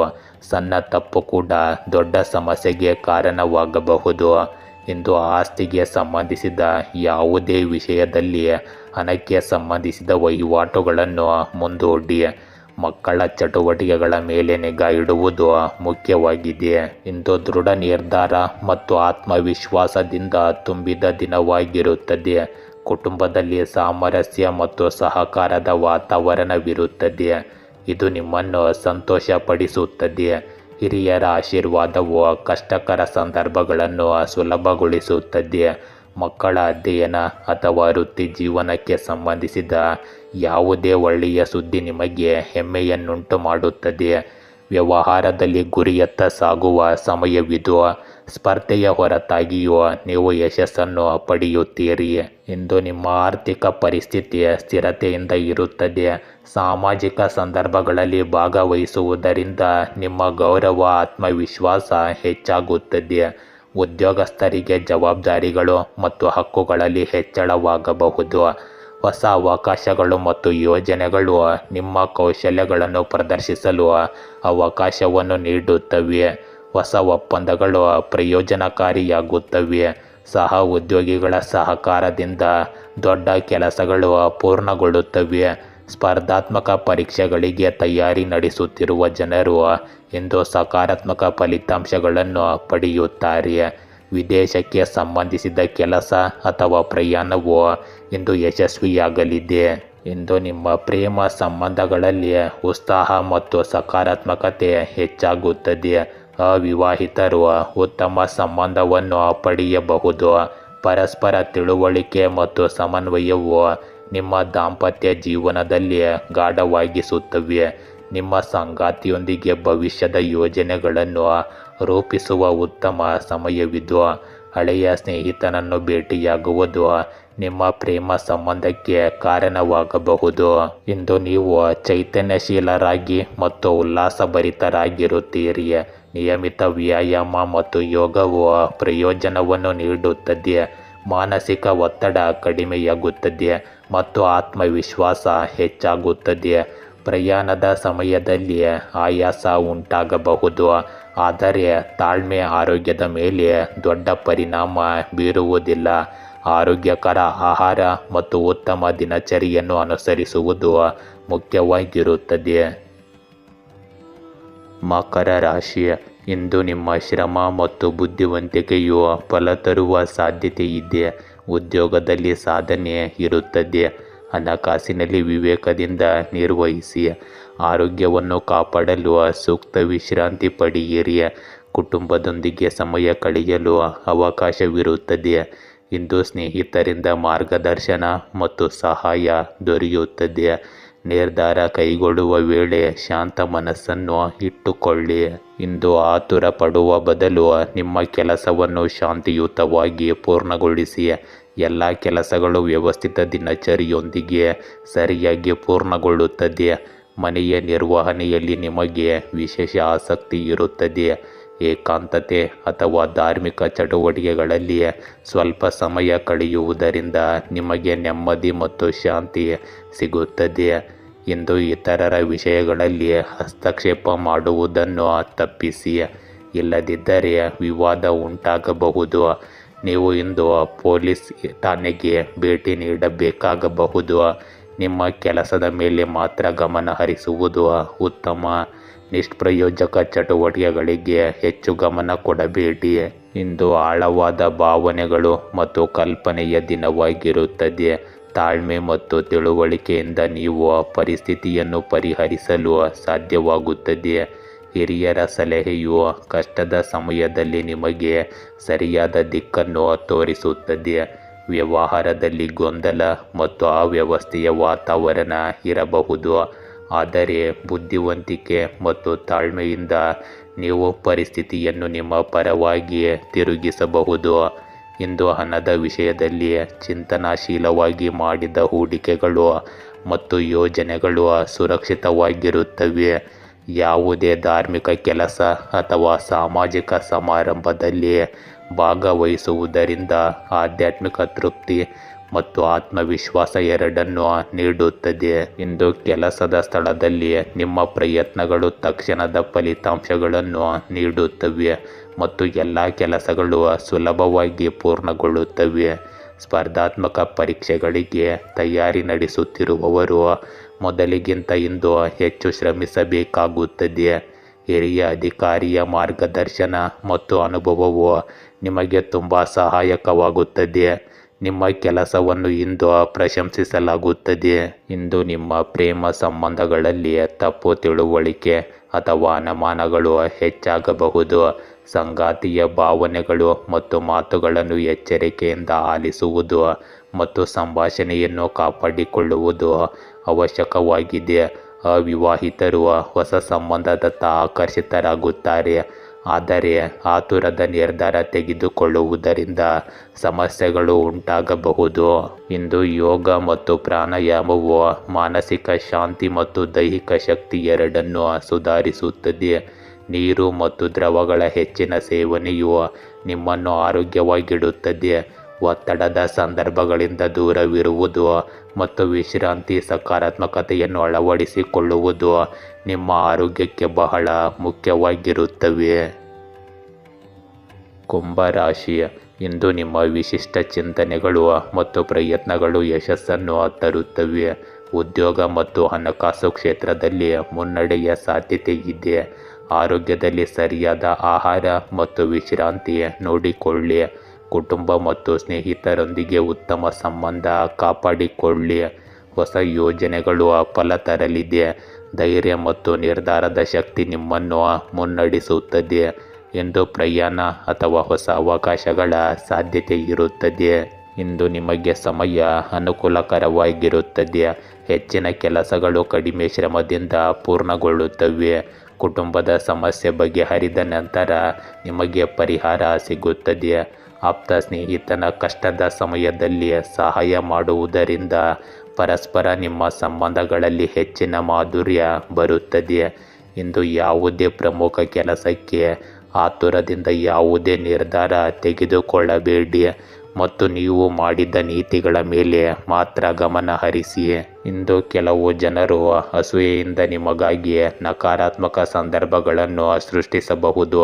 ಸಣ್ಣ ತಪ್ಪು ಕೂಡ ದೊಡ್ಡ ಸಮಸ್ಯೆಗೆ ಕಾರಣವಾಗಬಹುದು. ಇಂದು ಆಸ್ತಿಗೆ ಸಂಬಂಧಿಸಿದ ಯಾವುದೇ ವಿಷಯದಲ್ಲಿ ಹಣಕ್ಕೆ ಸಂಬಂಧಿಸಿದ ವಹಿವಾಟುಗಳನ್ನು ಮುಂದೂಡಿ. ಮಕ್ಕಳ ಚಟುವಟಿಕೆಗಳ ಮೇಲೆ ನಿಗಾ ಇಡುವುದು ಮುಖ್ಯವಾಗಿದೆ. ಇಂದು ದೃಢ ನಿರ್ಧಾರ ಮತ್ತು ಆತ್ಮವಿಶ್ವಾಸದಿಂದ ತುಂಬಿದ ದಿನವಾಗಿರುತ್ತದೆ. ಕುಟುಂಬದಲ್ಲಿ ಸಾಮರಸ್ಯ ಮತ್ತು ಸಹಕಾರದ ವಾತಾವರಣವಿರುತ್ತದೆ. ಇದು ನಿಮ್ಮನ್ನು ಸಂತೋಷಪಡಿಸುತ್ತದೆ. ಹಿರಿಯರ ಆಶೀರ್ವಾದವು ಕಷ್ಟಕರ ಸಂದರ್ಭಗಳನ್ನು ಸುಲಭಗೊಳಿಸುತ್ತದೆ. ಮಕ್ಕಳ ಅಧ್ಯಯನ ಅಥವಾ ವೃತ್ತಿ ಜೀವನಕ್ಕೆ ಸಂಬಂಧಿಸಿದ ಯಾವುದೇ ಒಳ್ಳೆಯ ಸುದ್ದಿ ನಿಮಗೆ ಹೆಮ್ಮೆಯನ್ನುಂಟು ಮಾಡುತ್ತದೆ. ವ್ಯವಹಾರದಲ್ಲಿ ಗುರಿಯತ್ತ ಸಾಗುವ ಸಮಯವಿದು. ಸ್ಪರ್ಧೆಯ ಹೊರತಾಗಿಯೂ ನೀವು ಯಶಸ್ಸನ್ನು ಪಡೆಯುತ್ತೀರಿ. ಇಂದು ನಿಮ್ಮ ಆರ್ಥಿಕ ಪರಿಸ್ಥಿತಿ ಸ್ಥಿರತೆಯಿಂದ ಇರುತ್ತದೆ. ಸಾಮಾಜಿಕ ಸಂದರ್ಭಗಳಲ್ಲಿ ಭಾಗವಹಿಸುವುದರಿಂದ ನಿಮ್ಮ ಗೌರವ ಆತ್ಮವಿಶ್ವಾಸ ಹೆಚ್ಚಾಗುತ್ತದೆ. ಉದ್ಯೋಗಸ್ಥರಿಗೆ ಜವಾಬ್ದಾರಿಗಳು ಮತ್ತು ಹಕ್ಕುಗಳಲ್ಲಿ ಹೆಚ್ಚಳವಾಗಬಹುದು. ಹೊಸ ಅವಕಾಶಗಳು ಮತ್ತು ಯೋಜನೆಗಳು ನಿಮ್ಮ ಕೌಶಲ್ಯಗಳನ್ನು ಪ್ರದರ್ಶಿಸಲು ಅವಕಾಶವನ್ನು ನೀಡುತ್ತವೆ. ಹೊಸ ಒಪ್ಪಂದಗಳು ಪ್ರಯೋಜನಕಾರಿಯಾಗುತ್ತವೆ. ಸಹ ಉದ್ಯೋಗಿಗಳ ಸಹಕಾರದಿಂದ ದೊಡ್ಡ ಕೆಲಸಗಳು ಪೂರ್ಣಗೊಳ್ಳುತ್ತವೆ. ಸ್ಪರ್ಧಾತ್ಮಕ ಪರೀಕ್ಷೆಗಳಿಗೆ ತಯಾರಿ ನಡೆಸುತ್ತಿರುವ ಜನರು ಇಂದು ಸಕಾರಾತ್ಮಕ ಫಲಿತಾಂಶಗಳನ್ನು ಪಡೆಯುತ್ತಾರೆ. ವಿದೇಶಕ್ಕೆ ಸಂಬಂಧಿಸಿದ ಕೆಲಸ ಅಥವಾ ಪ್ರಯಾಣವು ಇಂದು ಯಶಸ್ವಿಯಾಗಲಿದೆ. ಇಂದು ನಿಮ್ಮ ಪ್ರೇಮ ಸಂಬಂಧಗಳಲ್ಲಿ ಉತ್ಸಾಹ ಮತ್ತು ಸಕಾರಾತ್ಮಕತೆ ಹೆಚ್ಚಾಗುತ್ತದೆ. ಅವಿವಾಹಿತರು ಉತ್ತಮ ಸಂಬಂಧವನ್ನು ಪಡೆಯಬಹುದು. ಪರಸ್ಪರ ತಿಳುವಳಿಕೆ ಮತ್ತು ಸಮನ್ವಯವು ನಿಮ್ಮ ದಾಂಪತ್ಯ ಜೀವನದಲ್ಲಿ ಗಾಢವಾಗಿಸುತ್ತವೆ. ನಿಮ್ಮ ಸಂಗಾತಿಯೊಂದಿಗೆ ಭವಿಷ್ಯದ ಯೋಜನೆಗಳನ್ನು ರೂಪಿಸುವ ಉತ್ತಮ ಸಮಯವಿದು. ಹಳೆಯ ಸ್ನೇಹಿತನನ್ನು ಭೇಟಿಯಾಗುವುದು ನಿಮ್ಮ ಪ್ರೇಮ ಸಂಬಂಧಕ್ಕೆ ಕಾರಣವಾಗಬಹುದು. ಇಂದು ನೀವು ಚೈತನ್ಯಶೀಲರಾಗಿ ಮತ್ತು ಉಲ್ಲಾಸಭರಿತರಾಗಿರುತ್ತೀರಿ. ನಿಯಮಿತ ವ್ಯಾಯಾಮ ಮತ್ತು ಯೋಗವು ಪ್ರಯೋಜನವನ್ನು ನೀಡುತ್ತದೆ. ಮಾನಸಿಕ ಒತ್ತಡ ಕಡಿಮೆಯಾಗುತ್ತದೆ ಮತ್ತು ಆತ್ಮವಿಶ್ವಾಸ ಹೆಚ್ಚಾಗುತ್ತದೆ. ಪ್ರಯಾಣದ ಸಮಯದಲ್ಲಿ ಆಯಾಸ ಉಂಟಾಗಬಹುದು, ಆದರೆ ತಾಳ್ಮೆ ಆರೋಗ್ಯದ ಮೇಲೆ ದೊಡ್ಡ ಪರಿಣಾಮ ಬೀರುವುದಿಲ್ಲ. ಆರೋಗ್ಯಕರ ಆಹಾರ ಮತ್ತು ಉತ್ತಮ ದಿನಚರಿಯನ್ನು ಅನುಸರಿಸುವುದು ಮುಖ್ಯವಾಗಿರುತ್ತದೆ. ಮಕರ ರಾಶಿ. ಇಂದು ನಿಮ್ಮ ಶ್ರಮ ಮತ್ತು ಬುದ್ಧಿವಂತಿಕೆಯು ಫಲ ತರುವ ಸಾಧ್ಯತೆ ಇದೆ. ಉದ್ಯೋಗದಲ್ಲಿ ಸಾಧನೆ ಇರುತ್ತದೆ. ಹಣಕಾಸಿನಲ್ಲಿ ವಿವೇಕದಿಂದ ನಿರ್ವಹಿಸಿ. ಆರೋಗ್ಯವನ್ನು ಕಾಪಾಡಲು ಸೂಕ್ತ ವಿಶ್ರಾಂತಿ ಪಡೆಯಿರಿ. ಕುಟುಂಬದೊಂದಿಗೆ ಸಮಯ ಕಳೆಯಲು ಅವಕಾಶವಿರುತ್ತದೆ. ಇಂದು ಸ್ನೇಹಿತರಿಂದ ಮಾರ್ಗದರ್ಶನ ಮತ್ತು ಸಹಾಯ ದೊರೆಯುತ್ತದೆ. ನಿರ್ಧಾರ ಕೈಗೊಳ್ಳುವ ವೇಳೆ ಶಾಂತ ಮನಸ್ಸನ್ನು ಇಟ್ಟುಕೊಳ್ಳಿ. ಇಂದು ಆತುರ ಪಡುವ ಬದಲು ನಿಮ್ಮ ಕೆಲಸವನ್ನು ಶಾಂತಿಯುತವಾಗಿ ಪೂರ್ಣಗೊಳಿಸಿ. ಎಲ್ಲ ಕೆಲಸಗಳು ವ್ಯವಸ್ಥಿತ ದಿನಚರಿಯೊಂದಿಗೆ ಸರಿಯಾಗಿ ಪೂರ್ಣಗೊಳ್ಳುತ್ತದೆ. ಮನೆಯ ನಿರ್ವಹಣೆಯಲ್ಲಿ ನಿಮಗೆ ವಿಶೇಷ ಆಸಕ್ತಿ ಇರುತ್ತದೆ. ಏಕಾಂತತೆ ಅಥವಾ ಧಾರ್ಮಿಕ ಚಟುವಟಿಕೆಗಳಲ್ಲಿ ಸ್ವಲ್ಪ ಸಮಯ ಕಳೆಯುವುದರಿಂದ ನಿಮಗೆ ನೆಮ್ಮದಿ ಮತ್ತು ಶಾಂತಿ ಸಿಗುತ್ತದೆ. ಇಂದು ಇತರರ ವಿಷಯಗಳಲ್ಲಿ ಹಸ್ತಕ್ಷೇಪ ಮಾಡುವುದನ್ನು ತಪ್ಪಿಸಿ, ಇಲ್ಲದಿದ್ದರೆ ವಿವಾದ ಉಂಟಾಗಬಹುದು. ನೀವು ಇಂದು ಪೊಲೀಸ್ ಠಾಣೆಗೆ ಭೇಟಿ ನೀಡಬೇಕಾಗಬಹುದು. ನಿಮ್ಮ ಕೆಲಸದ ಮೇಲೆ ಮಾತ್ರ ಗಮನ ಹರಿಸುವುದು ಉತ್ತಮ. ನಿಷ್ಪ್ರಯೋಜಕ ಚಟುವಟಿಕೆಗಳಿಗೆ ಹೆಚ್ಚು ಗಮನ ಕೊಡಬೇಡಿ. ಇಂದು ಆಳವಾದ ಭಾವನೆಗಳು ಮತ್ತು ಕಲ್ಪನೆಯ ದಿನವಾಗಿರುತ್ತದೆ. ತಾಳ್ಮೆ ಮತ್ತು ತಿಳುವಳಿಕೆಯಿಂದ ನೀವು ಪರಿಸ್ಥಿತಿಯನ್ನು ಪರಿಹರಿಸಲು ಸಾಧ್ಯವಾಗುತ್ತದೆ. ಹಿರಿಯರ ಸಲಹೆಯು ಕಷ್ಟದ ಸಮಯದಲ್ಲಿ ನಿಮಗೆ ಸರಿಯಾದ ದಿಕ್ಕನ್ನು ತೋರಿಸುತ್ತದೆ. ವ್ಯವಹಾರದಲ್ಲಿ ಗೊಂದಲ ಮತ್ತು ಅವ್ಯವಸ್ಥೆಯ ವಾತಾವರಣ ಇರಬಹುದು, ಆದರೆ ಬುದ್ಧಿವಂತಿಕೆ ಮತ್ತು ತಾಳ್ಮೆಯಿಂದ ನೀವು ಪರಿಸ್ಥಿತಿಯನ್ನು ನಿಮ್ಮ ಪರವಾಗಿ ತಿರುಗಿಸಬಹುದು. ಇಂದು ಹಣದ ವಿಷಯದಲ್ಲಿ ಚಿಂತನಾಶೀಲವಾಗಿ ಮಾಡಿದ ಹೂಡಿಕೆಗಳು ಮತ್ತು ಯೋಜನೆಗಳು ಸುರಕ್ಷಿತವಾಗಿರುತ್ತವೆ. ಯಾವುದೇ ಧಾರ್ಮಿಕ ಕೆಲಸ ಅಥವಾ ಸಾಮಾಜಿಕ ಸಮಾರಂಭದಲ್ಲಿ ಭಾಗವಹಿಸುವುದರಿಂದ ಆಧ್ಯಾತ್ಮಿಕ ತೃಪ್ತಿ ಮತ್ತು ಆತ್ಮವಿಶ್ವಾಸ ಎರಡನ್ನೂ ನೀಡುತ್ತದೆ. ಇಂದು ಕೆಲಸದ ಸ್ಥಳದಲ್ಲಿ ನಿಮ್ಮ ಪ್ರಯತ್ನಗಳು ತಕ್ಷಣದ ಫಲಿತಾಂಶಗಳನ್ನು ನೀಡುತ್ತವೆ ಮತ್ತು ಎಲ್ಲ ಕೆಲಸಗಳು ಸುಲಭವಾಗಿ ಪೂರ್ಣಗೊಳ್ಳುತ್ತವೆ. ಸ್ಪರ್ಧಾತ್ಮಕ ಪರೀಕ್ಷೆಗಳಿಗೆ ತಯಾರಿ ನಡೆಸುತ್ತಿರುವವರು ಮೊದಲಿಗಿಂತ ಇಂದು ಹೆಚ್ಚು ಶ್ರಮಿಸಬೇಕಾಗುತ್ತದೆ. ಹಿರಿಯ ಅಧಿಕಾರಿಯ ಮಾರ್ಗದರ್ಶನ ಮತ್ತು ಅನುಭವವು ನಿಮಗೆ ತುಂಬ ಸಹಾಯಕವಾಗುತ್ತದೆ. ನಿಮ್ಮ ಕೆಲಸವನ್ನು ಇಂದು ಪ್ರಶಂಸಿಸಲಾಗುತ್ತದೆ. ಇಂದು ನಿಮ್ಮ ಪ್ರೇಮ ಸಂಬಂಧಗಳಲ್ಲಿ ತಪ್ಪು ತಿಳುವಳಿಕೆ ಅಥವಾ ಅನುಮಾನಗಳು ಹೆಚ್ಚಾಗಬಹುದು. ಸಂಗಾತಿಯ ಭಾವನೆಗಳು ಮತ್ತು ಮಾತುಗಳನ್ನು ಎಚ್ಚರಿಕೆಯಿಂದ ಆಲಿಸುವುದು ಮತ್ತು ಸಂಭಾಷಣೆಯನ್ನು ಕಾಪಾಡಿಕೊಳ್ಳುವುದು ಅವಶ್ಯಕವಾಗಿದೆ. ಅವಿವಾಹಿತರು ಹೊಸ ಸಂಬಂಧದತ್ತ ಆಕರ್ಷಿತರಾಗುತ್ತಾರೆ, ಆದರೆ ಆತುರದ ನಿರ್ಧಾರ ತೆಗೆದುಕೊಳ್ಳುವುದರಿಂದ ಸಮಸ್ಯೆಗಳು ಉಂಟಾಗಬಹುದು. ಇಂದು ಯೋಗ ಮತ್ತು ಪ್ರಾಣಾಯಾಮವು ಮಾನಸಿಕ ಶಾಂತಿ ಮತ್ತು ದೈಹಿಕ ಶಕ್ತಿ ಎರಡನ್ನೂ ಸುಧಾರಿಸುತ್ತದೆ. ನೀರು ಮತ್ತು ದ್ರವಗಳ ಹೆಚ್ಚಿನ ಸೇವನೆಯು ನಿಮ್ಮನ್ನು ಆರೋಗ್ಯವಾಗಿಡುತ್ತದೆ. ಒತ್ತಡದ ಸಂದರ್ಭಗಳಿಂದ ದೂರವಿರುವುದು ಮತ್ತು ವಿಶ್ರಾಂತಿ ಸಕಾರಾತ್ಮಕತೆಯನ್ನು ಅಳವಡಿಸಿಕೊಳ್ಳುವುದು ನಿಮ್ಮ ಆರೋಗ್ಯಕ್ಕೆ ಬಹಳ ಮುಖ್ಯವಾಗಿರುತ್ತವೆ. ಕುಂಭ ರಾಶಿ, ಇಂದು ನಿಮ್ಮ ವಿಶಿಷ್ಟ ಚಿಂತನೆಗಳು ಮತ್ತು ಪ್ರಯತ್ನಗಳು ಯಶಸ್ಸನ್ನು ತರುತ್ತವೆ. ಉದ್ಯೋಗ ಮತ್ತು ಹಣಕಾಸು ಕ್ಷೇತ್ರದಲ್ಲಿ ಮುನ್ನಡೆಯ ಸಾಧ್ಯತೆ ಇದೆ. ಆರೋಗ್ಯದಲ್ಲಿ ಸರಿಯಾದ ಆಹಾರ ಮತ್ತು ವಿಶ್ರಾಂತಿ ನೋಡಿಕೊಳ್ಳಿ. ಕುಟುಂಬ ಮತ್ತು ಸ್ನೇಹಿತರೊಂದಿಗೆ ಉತ್ತಮ ಸಂಬಂಧ ಕಾಪಾಡಿಕೊಳ್ಳಿ. ಹೊಸ ಯೋಜನೆಗಳು ಫಲ ತರಲಿದೆ. ಧೈರ್ಯ ಮತ್ತು ನಿರ್ಧಾರದ ಶಕ್ತಿ ನಿಮ್ಮನ್ನು ಮುನ್ನಡೆಸುತ್ತದೆ. ಇಂದು ಪ್ರಯಾಣ ಅಥವಾ ಹೊಸ ಅವಕಾಶಗಳ ಸಾಧ್ಯತೆ ಇರುತ್ತದೆ. ಇಂದು ನಿಮಗೆ ಸಮಯ ಅನುಕೂಲಕರವಾಗಿರುತ್ತದೆ. ಹೆಚ್ಚಿನ ಕೆಲಸಗಳು ಕಡಿಮೆ ಶ್ರಮದಿಂದ ಪೂರ್ಣಗೊಳ್ಳುತ್ತವೆ. ಕುಟುಂಬದ ಸಮಸ್ಯೆ ಬಗೆಹರಿದ ನಂತರ ನಿಮಗೆ ಪರಿಹಾರ ಸಿಗುತ್ತದೆ. ಆಪ್ತ ಸ್ನೇಹಿತನ ಕಷ್ಟದ ಸಮಯದಲ್ಲಿ ಸಹಾಯ ಮಾಡುವುದರಿಂದ ಪರಸ್ಪರ ನಿಮ್ಮ ಸಂಬಂಧಗಳಲ್ಲಿ ಹೆಚ್ಚಿನ ಮಾಧುರ್ಯ ಬರುತ್ತದೆ. ಇಂದು ಯಾವುದೇ ಪ್ರಮುಖ ಕೆಲಸಕ್ಕೆ ಆತುರದಿಂದ ಯಾವುದೇ ನಿರ್ಧಾರ ತೆಗೆದುಕೊಳ್ಳಬೇಡಿ ಮತ್ತು ನೀವು ಮಾಡಿದ ನೀತಿಗಳ ಮೇಲೆ ಮಾತ್ರ ಗಮನ ಹರಿಸಿ. ಇಂದು ಕೆಲವು ಜನರು ಅಸೂಯೆಯಿಂದ ನಿಮಗಾಗಿ ನಕಾರಾತ್ಮಕ ಸಂದರ್ಭಗಳನ್ನು ಸೃಷ್ಟಿಸಬಹುದು,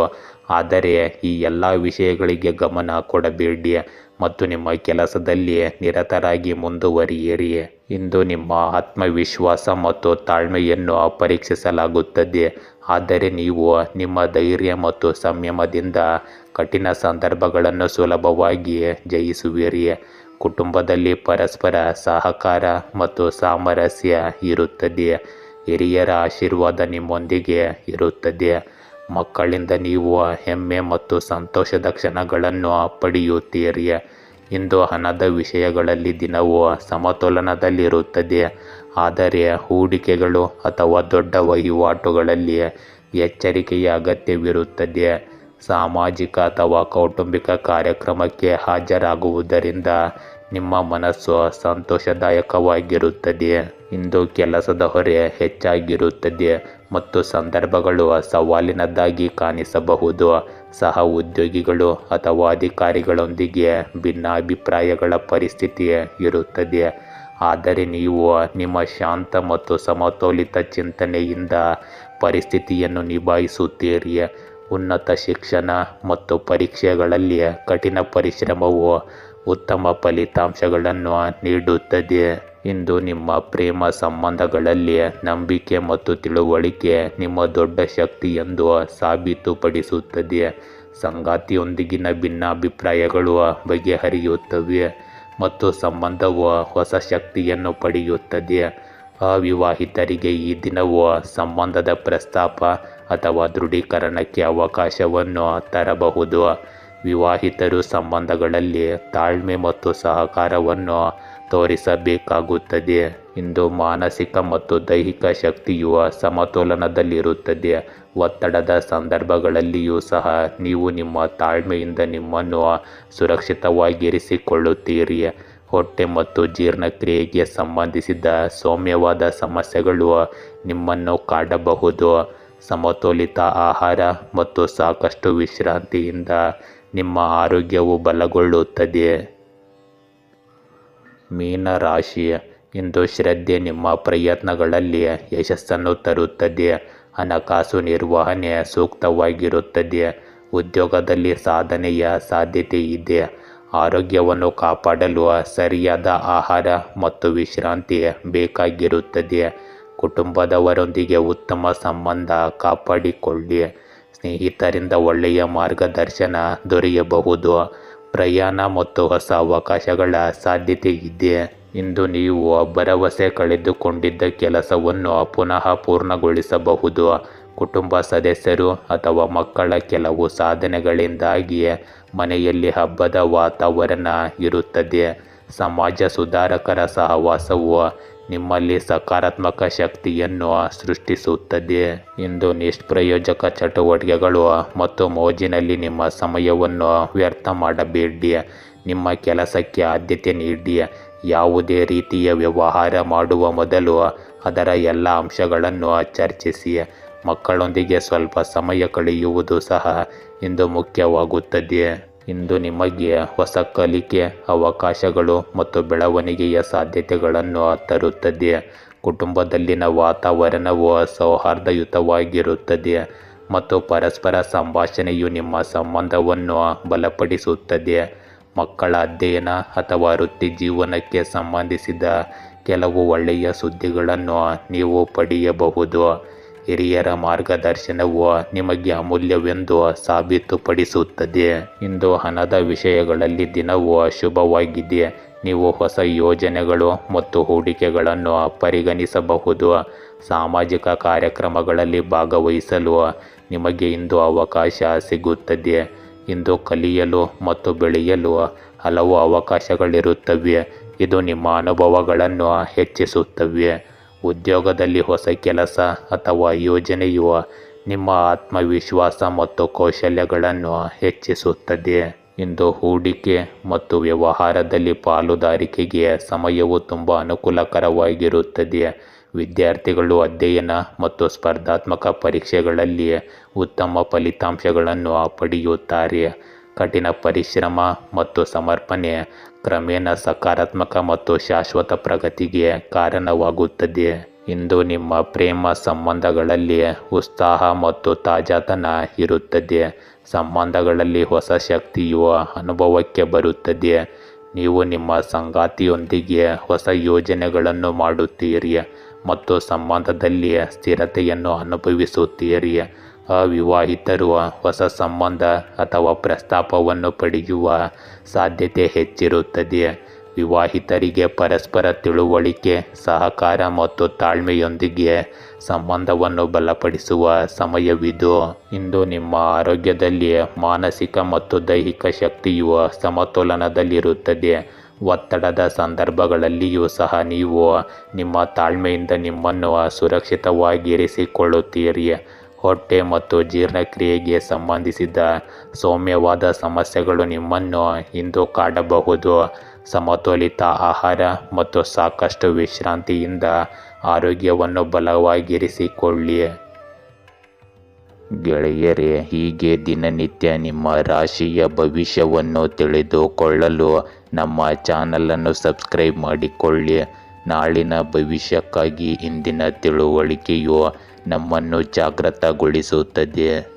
ಆದರೆ ಈ ಎಲ್ಲ ವಿಷಯಗಳಿಗೆ ಗಮನ ಕೊಡಬೇಡಿ ಮತ್ತು ನಿಮ್ಮ ಕೆಲಸದಲ್ಲಿ ನಿರತರಾಗಿ ಮುಂದುವರಿಯಿರಿ. ಇಂದು ನಿಮ್ಮ ಆತ್ಮವಿಶ್ವಾಸ ಮತ್ತು ತಾಳ್ಮೆಯನ್ನು ಪರೀಕ್ಷಿಸಲಾಗುತ್ತದೆ, ಆದರೆ ನೀವು ನಿಮ್ಮ ಧೈರ್ಯ ಮತ್ತು ಸಂಯಮದಿಂದ ಕಠಿಣ ಸಂದರ್ಭಗಳನ್ನು ಸುಲಭವಾಗಿ ಜಯಿಸುವಿರಿ. ಕುಟುಂಬದಲ್ಲಿ ಪರಸ್ಪರ ಸಹಕಾರ ಮತ್ತು ಸಾಮರಸ್ಯ ಇರುತ್ತದೆ. ಹಿರಿಯರ ಆಶೀರ್ವಾದ ನಿಮ್ಮೊಂದಿಗೆ ಇರುತ್ತದೆ. ಮಕ್ಕಳಿಂದ ನೀವು ಹೆಮ್ಮೆ ಮತ್ತು ಸಂತೋಷದ ಕ್ಷಣಗಳನ್ನು ಪಡೆಯುತ್ತೀರಿ. ಇಂದು ಹಣದ ವಿಷಯಗಳಲ್ಲಿ ದಿನವು ಸಮತೋಲನದಲ್ಲಿರುತ್ತದೆ, ಆದರೆ ಹೂಡಿಕೆಗಳು ಅಥವಾ ದೊಡ್ಡ ವಹಿವಾಟುಗಳಲ್ಲಿ ಎಚ್ಚರಿಕೆಯ ಅಗತ್ಯವಿರುತ್ತದೆ. ಸಾಮಾಜಿಕ ಅಥವಾ ಕೌಟುಂಬಿಕ ಕಾರ್ಯಕ್ರಮಕ್ಕೆ ಹಾಜರಾಗುವುದರಿಂದ ನಿಮ್ಮ ಮನಸ್ಸು ಸಂತೋಷದಾಯಕವಾಗಿರುತ್ತದೆ. ಇಂದು ಕೆಲಸದ ಹೊರೆ ಹೆಚ್ಚಾಗಿರುತ್ತದೆ ಮತ್ತು ಸಂದರ್ಭಗಳು ಸವಾಲಿನದ್ದಾಗಿ ಕಾಣಿಸಬಹುದು. ಸಹ ಉದ್ಯೋಗಿಗಳು ಅಥವಾ ಅಧಿಕಾರಿಗಳೊಂದಿಗೆ ಭಿನ್ನಾಭಿಪ್ರಾಯಗಳ ಪರಿಸ್ಥಿತಿ ಇರುತ್ತದೆ, ಆದರೆ ನೀವು ನಿಮ್ಮ ಶಾಂತ ಮತ್ತು ಸಮತೋಲಿತ ಚಿಂತನೆಯಿಂದ ಪರಿಸ್ಥಿತಿಯನ್ನು ನಿಭಾಯಿಸುತ್ತೀರಿ. ಉನ್ನತ ಶಿಕ್ಷಣ ಮತ್ತು ಪರೀಕ್ಷೆಗಳಲ್ಲಿ ಕಠಿಣ ಪರಿಶ್ರಮವು ಉತ್ತಮ ಫಲಿತಾಂಶಗಳನ್ನು ನೀಡುತ್ತದೆ. ಇಂದು ನಿಮ್ಮ ಪ್ರೇಮ ಸಂಬಂಧಗಳಲ್ಲಿ ನಂಬಿಕೆ ಮತ್ತು ತಿಳುವಳಿಕೆ ನಿಮ್ಮ ದೊಡ್ಡ ಶಕ್ತಿ ಎಂದು ಸಾಬೀತುಪಡಿಸುತ್ತದೆ. ಸಂಗಾತಿಯೊಂದಿಗಿನ ಭಿನ್ನಾಭಿಪ್ರಾಯಗಳು ಬಗೆಹರಿಯುತ್ತವೆ ಮತ್ತು ಸಂಬಂಧವು ಹೊಸ ಶಕ್ತಿಯನ್ನು ಪಡೆಯುತ್ತದೆ. ಅವಿವಾಹಿತರಿಗೆ ಈ ದಿನವು ಸಂಬಂಧದ ಪ್ರಸ್ತಾಪ ಅಥವಾ ದೃಢೀಕರಣಕ್ಕೆ ಅವಕಾಶವನ್ನು ತರಬಹುದು. ವಿವಾಹಿತರು ಸಂಬಂಧಗಳಲ್ಲಿ ತಾಳ್ಮೆ ಮತ್ತು ಸಹಕಾರವನ್ನು ತೋರಿಸಬೇಕಾಗುತ್ತದೆ. ಇಂದು ಮಾನಸಿಕ ಮತ್ತು ದೈಹಿಕ ಶಕ್ತಿಯು ಸಮತೋಲನದಲ್ಲಿರುತ್ತದೆ. ಒತ್ತಡದ ಸಂದರ್ಭಗಳಲ್ಲಿಯೂ ಸಹ ನೀವು ನಿಮ್ಮ ತಾಳ್ಮೆಯಿಂದ ನಿಮ್ಮನ್ನು ಸುರಕ್ಷಿತವಾಗಿರಿಸಿಕೊಳ್ಳುತ್ತೀರಿ. ಹೊಟ್ಟೆ ಮತ್ತು ಜೀರ್ಣಕ್ರಿಯೆಗೆ ಸಂಬಂಧಿಸಿದ ಸೌಮ್ಯವಾದ ಸಮಸ್ಯೆಗಳು ನಿಮ್ಮನ್ನು ಕಾಡಬಹುದು. ಸಮತೋಲಿತ ಆಹಾರ ಮತ್ತು ಸಾಕಷ್ಟು ವಿಶ್ರಾಂತಿಯಿಂದ ನಿಮ್ಮ ಆರೋಗ್ಯವು ಬಲಗೊಳ್ಳುತ್ತದೆ. ಮೀನ ರಾಶಿ, ಇಂದು ಶ್ರದ್ಧೆ ನಿಮ್ಮ ಪ್ರಯತ್ನಗಳಲ್ಲಿ ಯಶಸ್ಸನ್ನು ತರುತ್ತದೆ. ಹಣಕಾಸು ನಿರ್ವಹಣೆ ಸೂಕ್ತವಾಗಿರುತ್ತದೆ. ಉದ್ಯೋಗದಲ್ಲಿ ಸಾಧನೆಯ ಸಾಧ್ಯತೆ ಇದೆ. ಆರೋಗ್ಯವನ್ನು ಕಾಪಾಡಲು ಸರಿಯಾದ ಆಹಾರ ಮತ್ತು ವಿಶ್ರಾಂತಿ ಬೇಕಾಗಿರುತ್ತದೆ. ಕುಟುಂಬದವರೊಂದಿಗೆ ಉತ್ತಮ ಸಂಬಂಧ ಕಾಪಾಡಿಕೊಳ್ಳಿ. ಸ್ನೇಹಿತರಿಂದ ಒಳ್ಳೆಯ ಮಾರ್ಗದರ್ಶನ ದೊರೆಯಬಹುದು. ಪ್ರಯಾಣ ಮತ್ತು ಹೊಸ ಅವಕಾಶಗಳ ಸಾಧ್ಯತೆ ಇದೆ. ಇಂದು ನೀವು ಭರವಸೆ ಕಳೆದುಕೊಂಡಿದ್ದ ಕೆಲಸವನ್ನು ಪುನಃ ಪೂರ್ಣಗೊಳಿಸಬಹುದು. ಕುಟುಂಬ ಸದಸ್ಯರು ಅಥವಾ ಮಕ್ಕಳ ಕೆಲವು ಸಾಧನೆಗಳಿಂದಾಗಿ ಮನೆಯಲ್ಲಿ ಹಬ್ಬದ ವಾತಾವರಣ ಇರುತ್ತದೆ. ಸಮಾಜ ಸುಧಾರಕರ ಸಹವಾಸವು ನಿಮ್ಮಲ್ಲಿ ಸಕಾರಾತ್ಮಕ ಶಕ್ತಿಯನ್ನು ಸೃಷ್ಟಿಸುತ್ತದೆ. ಇಂದು ನಿಷ್ಪ್ರಯೋಜಕ ಚಟುವಟಿಕೆಗಳು ಮತ್ತು ಮೋಜಿನಲ್ಲಿ ನಿಮ್ಮ ಸಮಯವನ್ನು ವ್ಯರ್ಥ ಮಾಡಬೇಡಿ. ನಿಮ್ಮ ಕೆಲಸಕ್ಕೆ ಆದ್ಯತೆ ನೀಡಿ. ಯಾವುದೇ ರೀತಿಯ ವ್ಯವಹಾರ ಮಾಡುವ ಮೊದಲು ಅದರ ಎಲ್ಲ ಅಂಶಗಳನ್ನು ಚರ್ಚಿಸಿ. ಮಕ್ಕಳೊಂದಿಗೆ ಸ್ವಲ್ಪ ಸಮಯ ಕಳೆಯುವುದು ಸಹ ಇಂದು ಮುಖ್ಯವಾಗುತ್ತದೆ. ಇಂದು ನಿಮಗೆ ಹೊಸ ಕಲಿಕೆ ಅವಕಾಶಗಳು ಮತ್ತು ಬೆಳವಣಿಗೆಯ ಸಾಧ್ಯತೆಗಳನ್ನು ತರುತ್ತದೆ. ಕುಟುಂಬದಲ್ಲಿನ ವಾತಾವರಣವು ಸೌಹಾರ್ದಯುತವಾಗಿರುತ್ತದೆ ಮತ್ತು ಪರಸ್ಪರ ಸಂಭಾಷಣೆಯು ನಿಮ್ಮ ಸಂಬಂಧವನ್ನು ಬಲಪಡಿಸುತ್ತದೆ. ಮಕ್ಕಳ ಅಧ್ಯಯನ ಅಥವಾ ವೃತ್ತಿ ಜೀವನಕ್ಕೆ ಸಂಬಂಧಿಸಿದ ಕೆಲವು ಒಳ್ಳೆಯ ಸುದ್ದಿಗಳನ್ನು ನೀವು ಪಡೆಯಬಹುದು. ಹಿರಿಯರ ಮಾರ್ಗದರ್ಶನವು ನಿಮಗೆ ಅಮೂಲ್ಯವೆಂದು ಸಾಬೀತುಪಡಿಸುತ್ತದೆ. ಇಂದು ಹಣದ ವಿಷಯಗಳಲ್ಲಿ ದಿನವು ಶುಭವಾಗಿದೆ. ನೀವು ಹೊಸ ಯೋಜನೆಗಳು ಮತ್ತು ಹೂಡಿಕೆಗಳನ್ನು ಪರಿಗಣಿಸಬಹುದು. ಸಾಮಾಜಿಕ ಕಾರ್ಯಕ್ರಮಗಳಲ್ಲಿ ಭಾಗವಹಿಸಲು ನಿಮಗೆ ಇಂದು ಅವಕಾಶ ಸಿಗುತ್ತದೆ. ಇಂದು ಕಲಿಯಲು ಮತ್ತು ಬೆಳೆಯಲು ಹಲವು ಅವಕಾಶಗಳಿರುತ್ತವೆ. ಇದು ನಿಮ್ಮ ಅನುಭವಗಳನ್ನು ಹೆಚ್ಚಿಸುತ್ತವೆ. ಉದ್ಯೋಗದಲ್ಲಿ ಹೊಸ ಕೆಲಸ ಅಥವಾ ಯೋಜನೆಯು ನಿಮ್ಮ ಆತ್ಮವಿಶ್ವಾಸ ಮತ್ತು ಕೌಶಲ್ಯಗಳನ್ನು ಹೆಚ್ಚಿಸುತ್ತದೆ. ಇಂದು ಹೂಡಿಕೆ ಮತ್ತು ವ್ಯವಹಾರದಲ್ಲಿ ಪಾಲುದಾರಿಕೆಗೆ ಸಮಯವು ತುಂಬ ಅನುಕೂಲಕರವಾಗಿರುತ್ತದೆ. ವಿದ್ಯಾರ್ಥಿಗಳು ಅಧ್ಯಯನ ಮತ್ತು ಸ್ಪರ್ಧಾತ್ಮಕ ಪರೀಕ್ಷೆಗಳಲ್ಲಿ ಉತ್ತಮ ಫಲಿತಾಂಶಗಳನ್ನು ಪಡೆಯುತ್ತಾರೆ. ಕಠಿಣ ಪರಿಶ್ರಮ ಮತ್ತು ಸಮರ್ಪಣೆ ಕ್ರಮೇಣ ಸಕಾರಾತ್ಮಕ ಮತ್ತು ಶಾಶ್ವತ ಪ್ರಗತಿಗೆ ಕಾರಣವಾಗುತ್ತದೆ. ಇಂದು ನಿಮ್ಮ ಪ್ರೇಮ ಸಂಬಂಧಗಳಲ್ಲಿ ಉತ್ಸಾಹ ಮತ್ತು ತಾಜಾತನ ಇರುತ್ತದೆ. ಸಂಬಂಧಗಳಲ್ಲಿ ಹೊಸ ಶಕ್ತಿಯು ಅನುಭವಕ್ಕೆ ಬರುತ್ತದೆ. ನೀವು ನಿಮ್ಮ ಸಂಗಾತಿಯೊಂದಿಗೆ ಹೊಸ ಯೋಜನೆಗಳನ್ನು ಮಾಡುತ್ತೀರಿ ಮತ್ತು ಸಂಬಂಧದಲ್ಲಿ ಸ್ಥಿರತೆಯನ್ನು ಅನುಭವಿಸುತ್ತೀರಿ. ಅವಿವಾಹಿತರು ಹೊಸ ಸಂಬಂಧ ಅಥವಾ ಪ್ರಸ್ತಾಪವನ್ನು ಪಡೆಯುವ ಸಾಧ್ಯತೆ ಹೆಚ್ಚಿರುತ್ತದೆ. ವಿವಾಹಿತರಿಗೆ ಪರಸ್ಪರ ತಿಳುವಳಿಕೆ, ಸಹಕಾರ ಮತ್ತು ತಾಳ್ಮೆಯೊಂದಿಗೆ ಸಂಬಂಧವನ್ನು ಬಲಪಡಿಸುವ ಸಮಯವಿದು. ಇಂದು ನಿಮ್ಮ ಆರೋಗ್ಯದಲ್ಲಿ ಮಾನಸಿಕ ಮತ್ತು ದೈಹಿಕ ಶಕ್ತಿಯು ಸಮತೋಲನದಲ್ಲಿರುತ್ತದೆ. ಒತ್ತಡದ ಸಂದರ್ಭಗಳಲ್ಲಿಯೂ ಸಹ ನೀವು ನಿಮ್ಮ ತಾಳ್ಮೆಯಿಂದ ನಿಮ್ಮನ್ನು ಸುರಕ್ಷಿತವಾಗಿರಿಸಿಕೊಳ್ಳುತ್ತೀರಿ. ಹೊಟ್ಟೆ ಮತ್ತು ಜೀರ್ಣಕ್ರಿಯೆಗೆ ಸಂಬಂಧಿಸಿದ ಸೌಮ್ಯವಾದ ಸಮಸ್ಯೆಗಳು ನಿಮ್ಮನ್ನು ಇಂದು ಕಾಡಬಹುದು. ಸಮತೋಲಿತ ಆಹಾರ ಮತ್ತು ಸಾಕಷ್ಟು ವಿಶ್ರಾಂತಿಯಿಂದ ಆರೋಗ್ಯವನ್ನು ಬಲವಾಗಿರಿಸಿಕೊಳ್ಳಿ. ಗೆಳೆಯರೇ, ಹೀಗೆ ದಿನನಿತ್ಯ ನಿಮ್ಮ ರಾಶಿಯ ಭವಿಷ್ಯವನ್ನು ತಿಳಿದುಕೊಳ್ಳಲು ನಮ್ಮ ಚಾನಲನ್ನು ಸಬ್ಸ್ಕ್ರೈಬ್ ಮಾಡಿಕೊಳ್ಳಿ. ನಾಳಿನ ಭವಿಷ್ಯಕ್ಕಾಗಿ ಇಂದಿನ ತಿಳುವಳಿಕೆಯು ನಮ್ಮನ್ನು ಜಾಗೃತಗೊಳಿಸುತ್ತದೆ.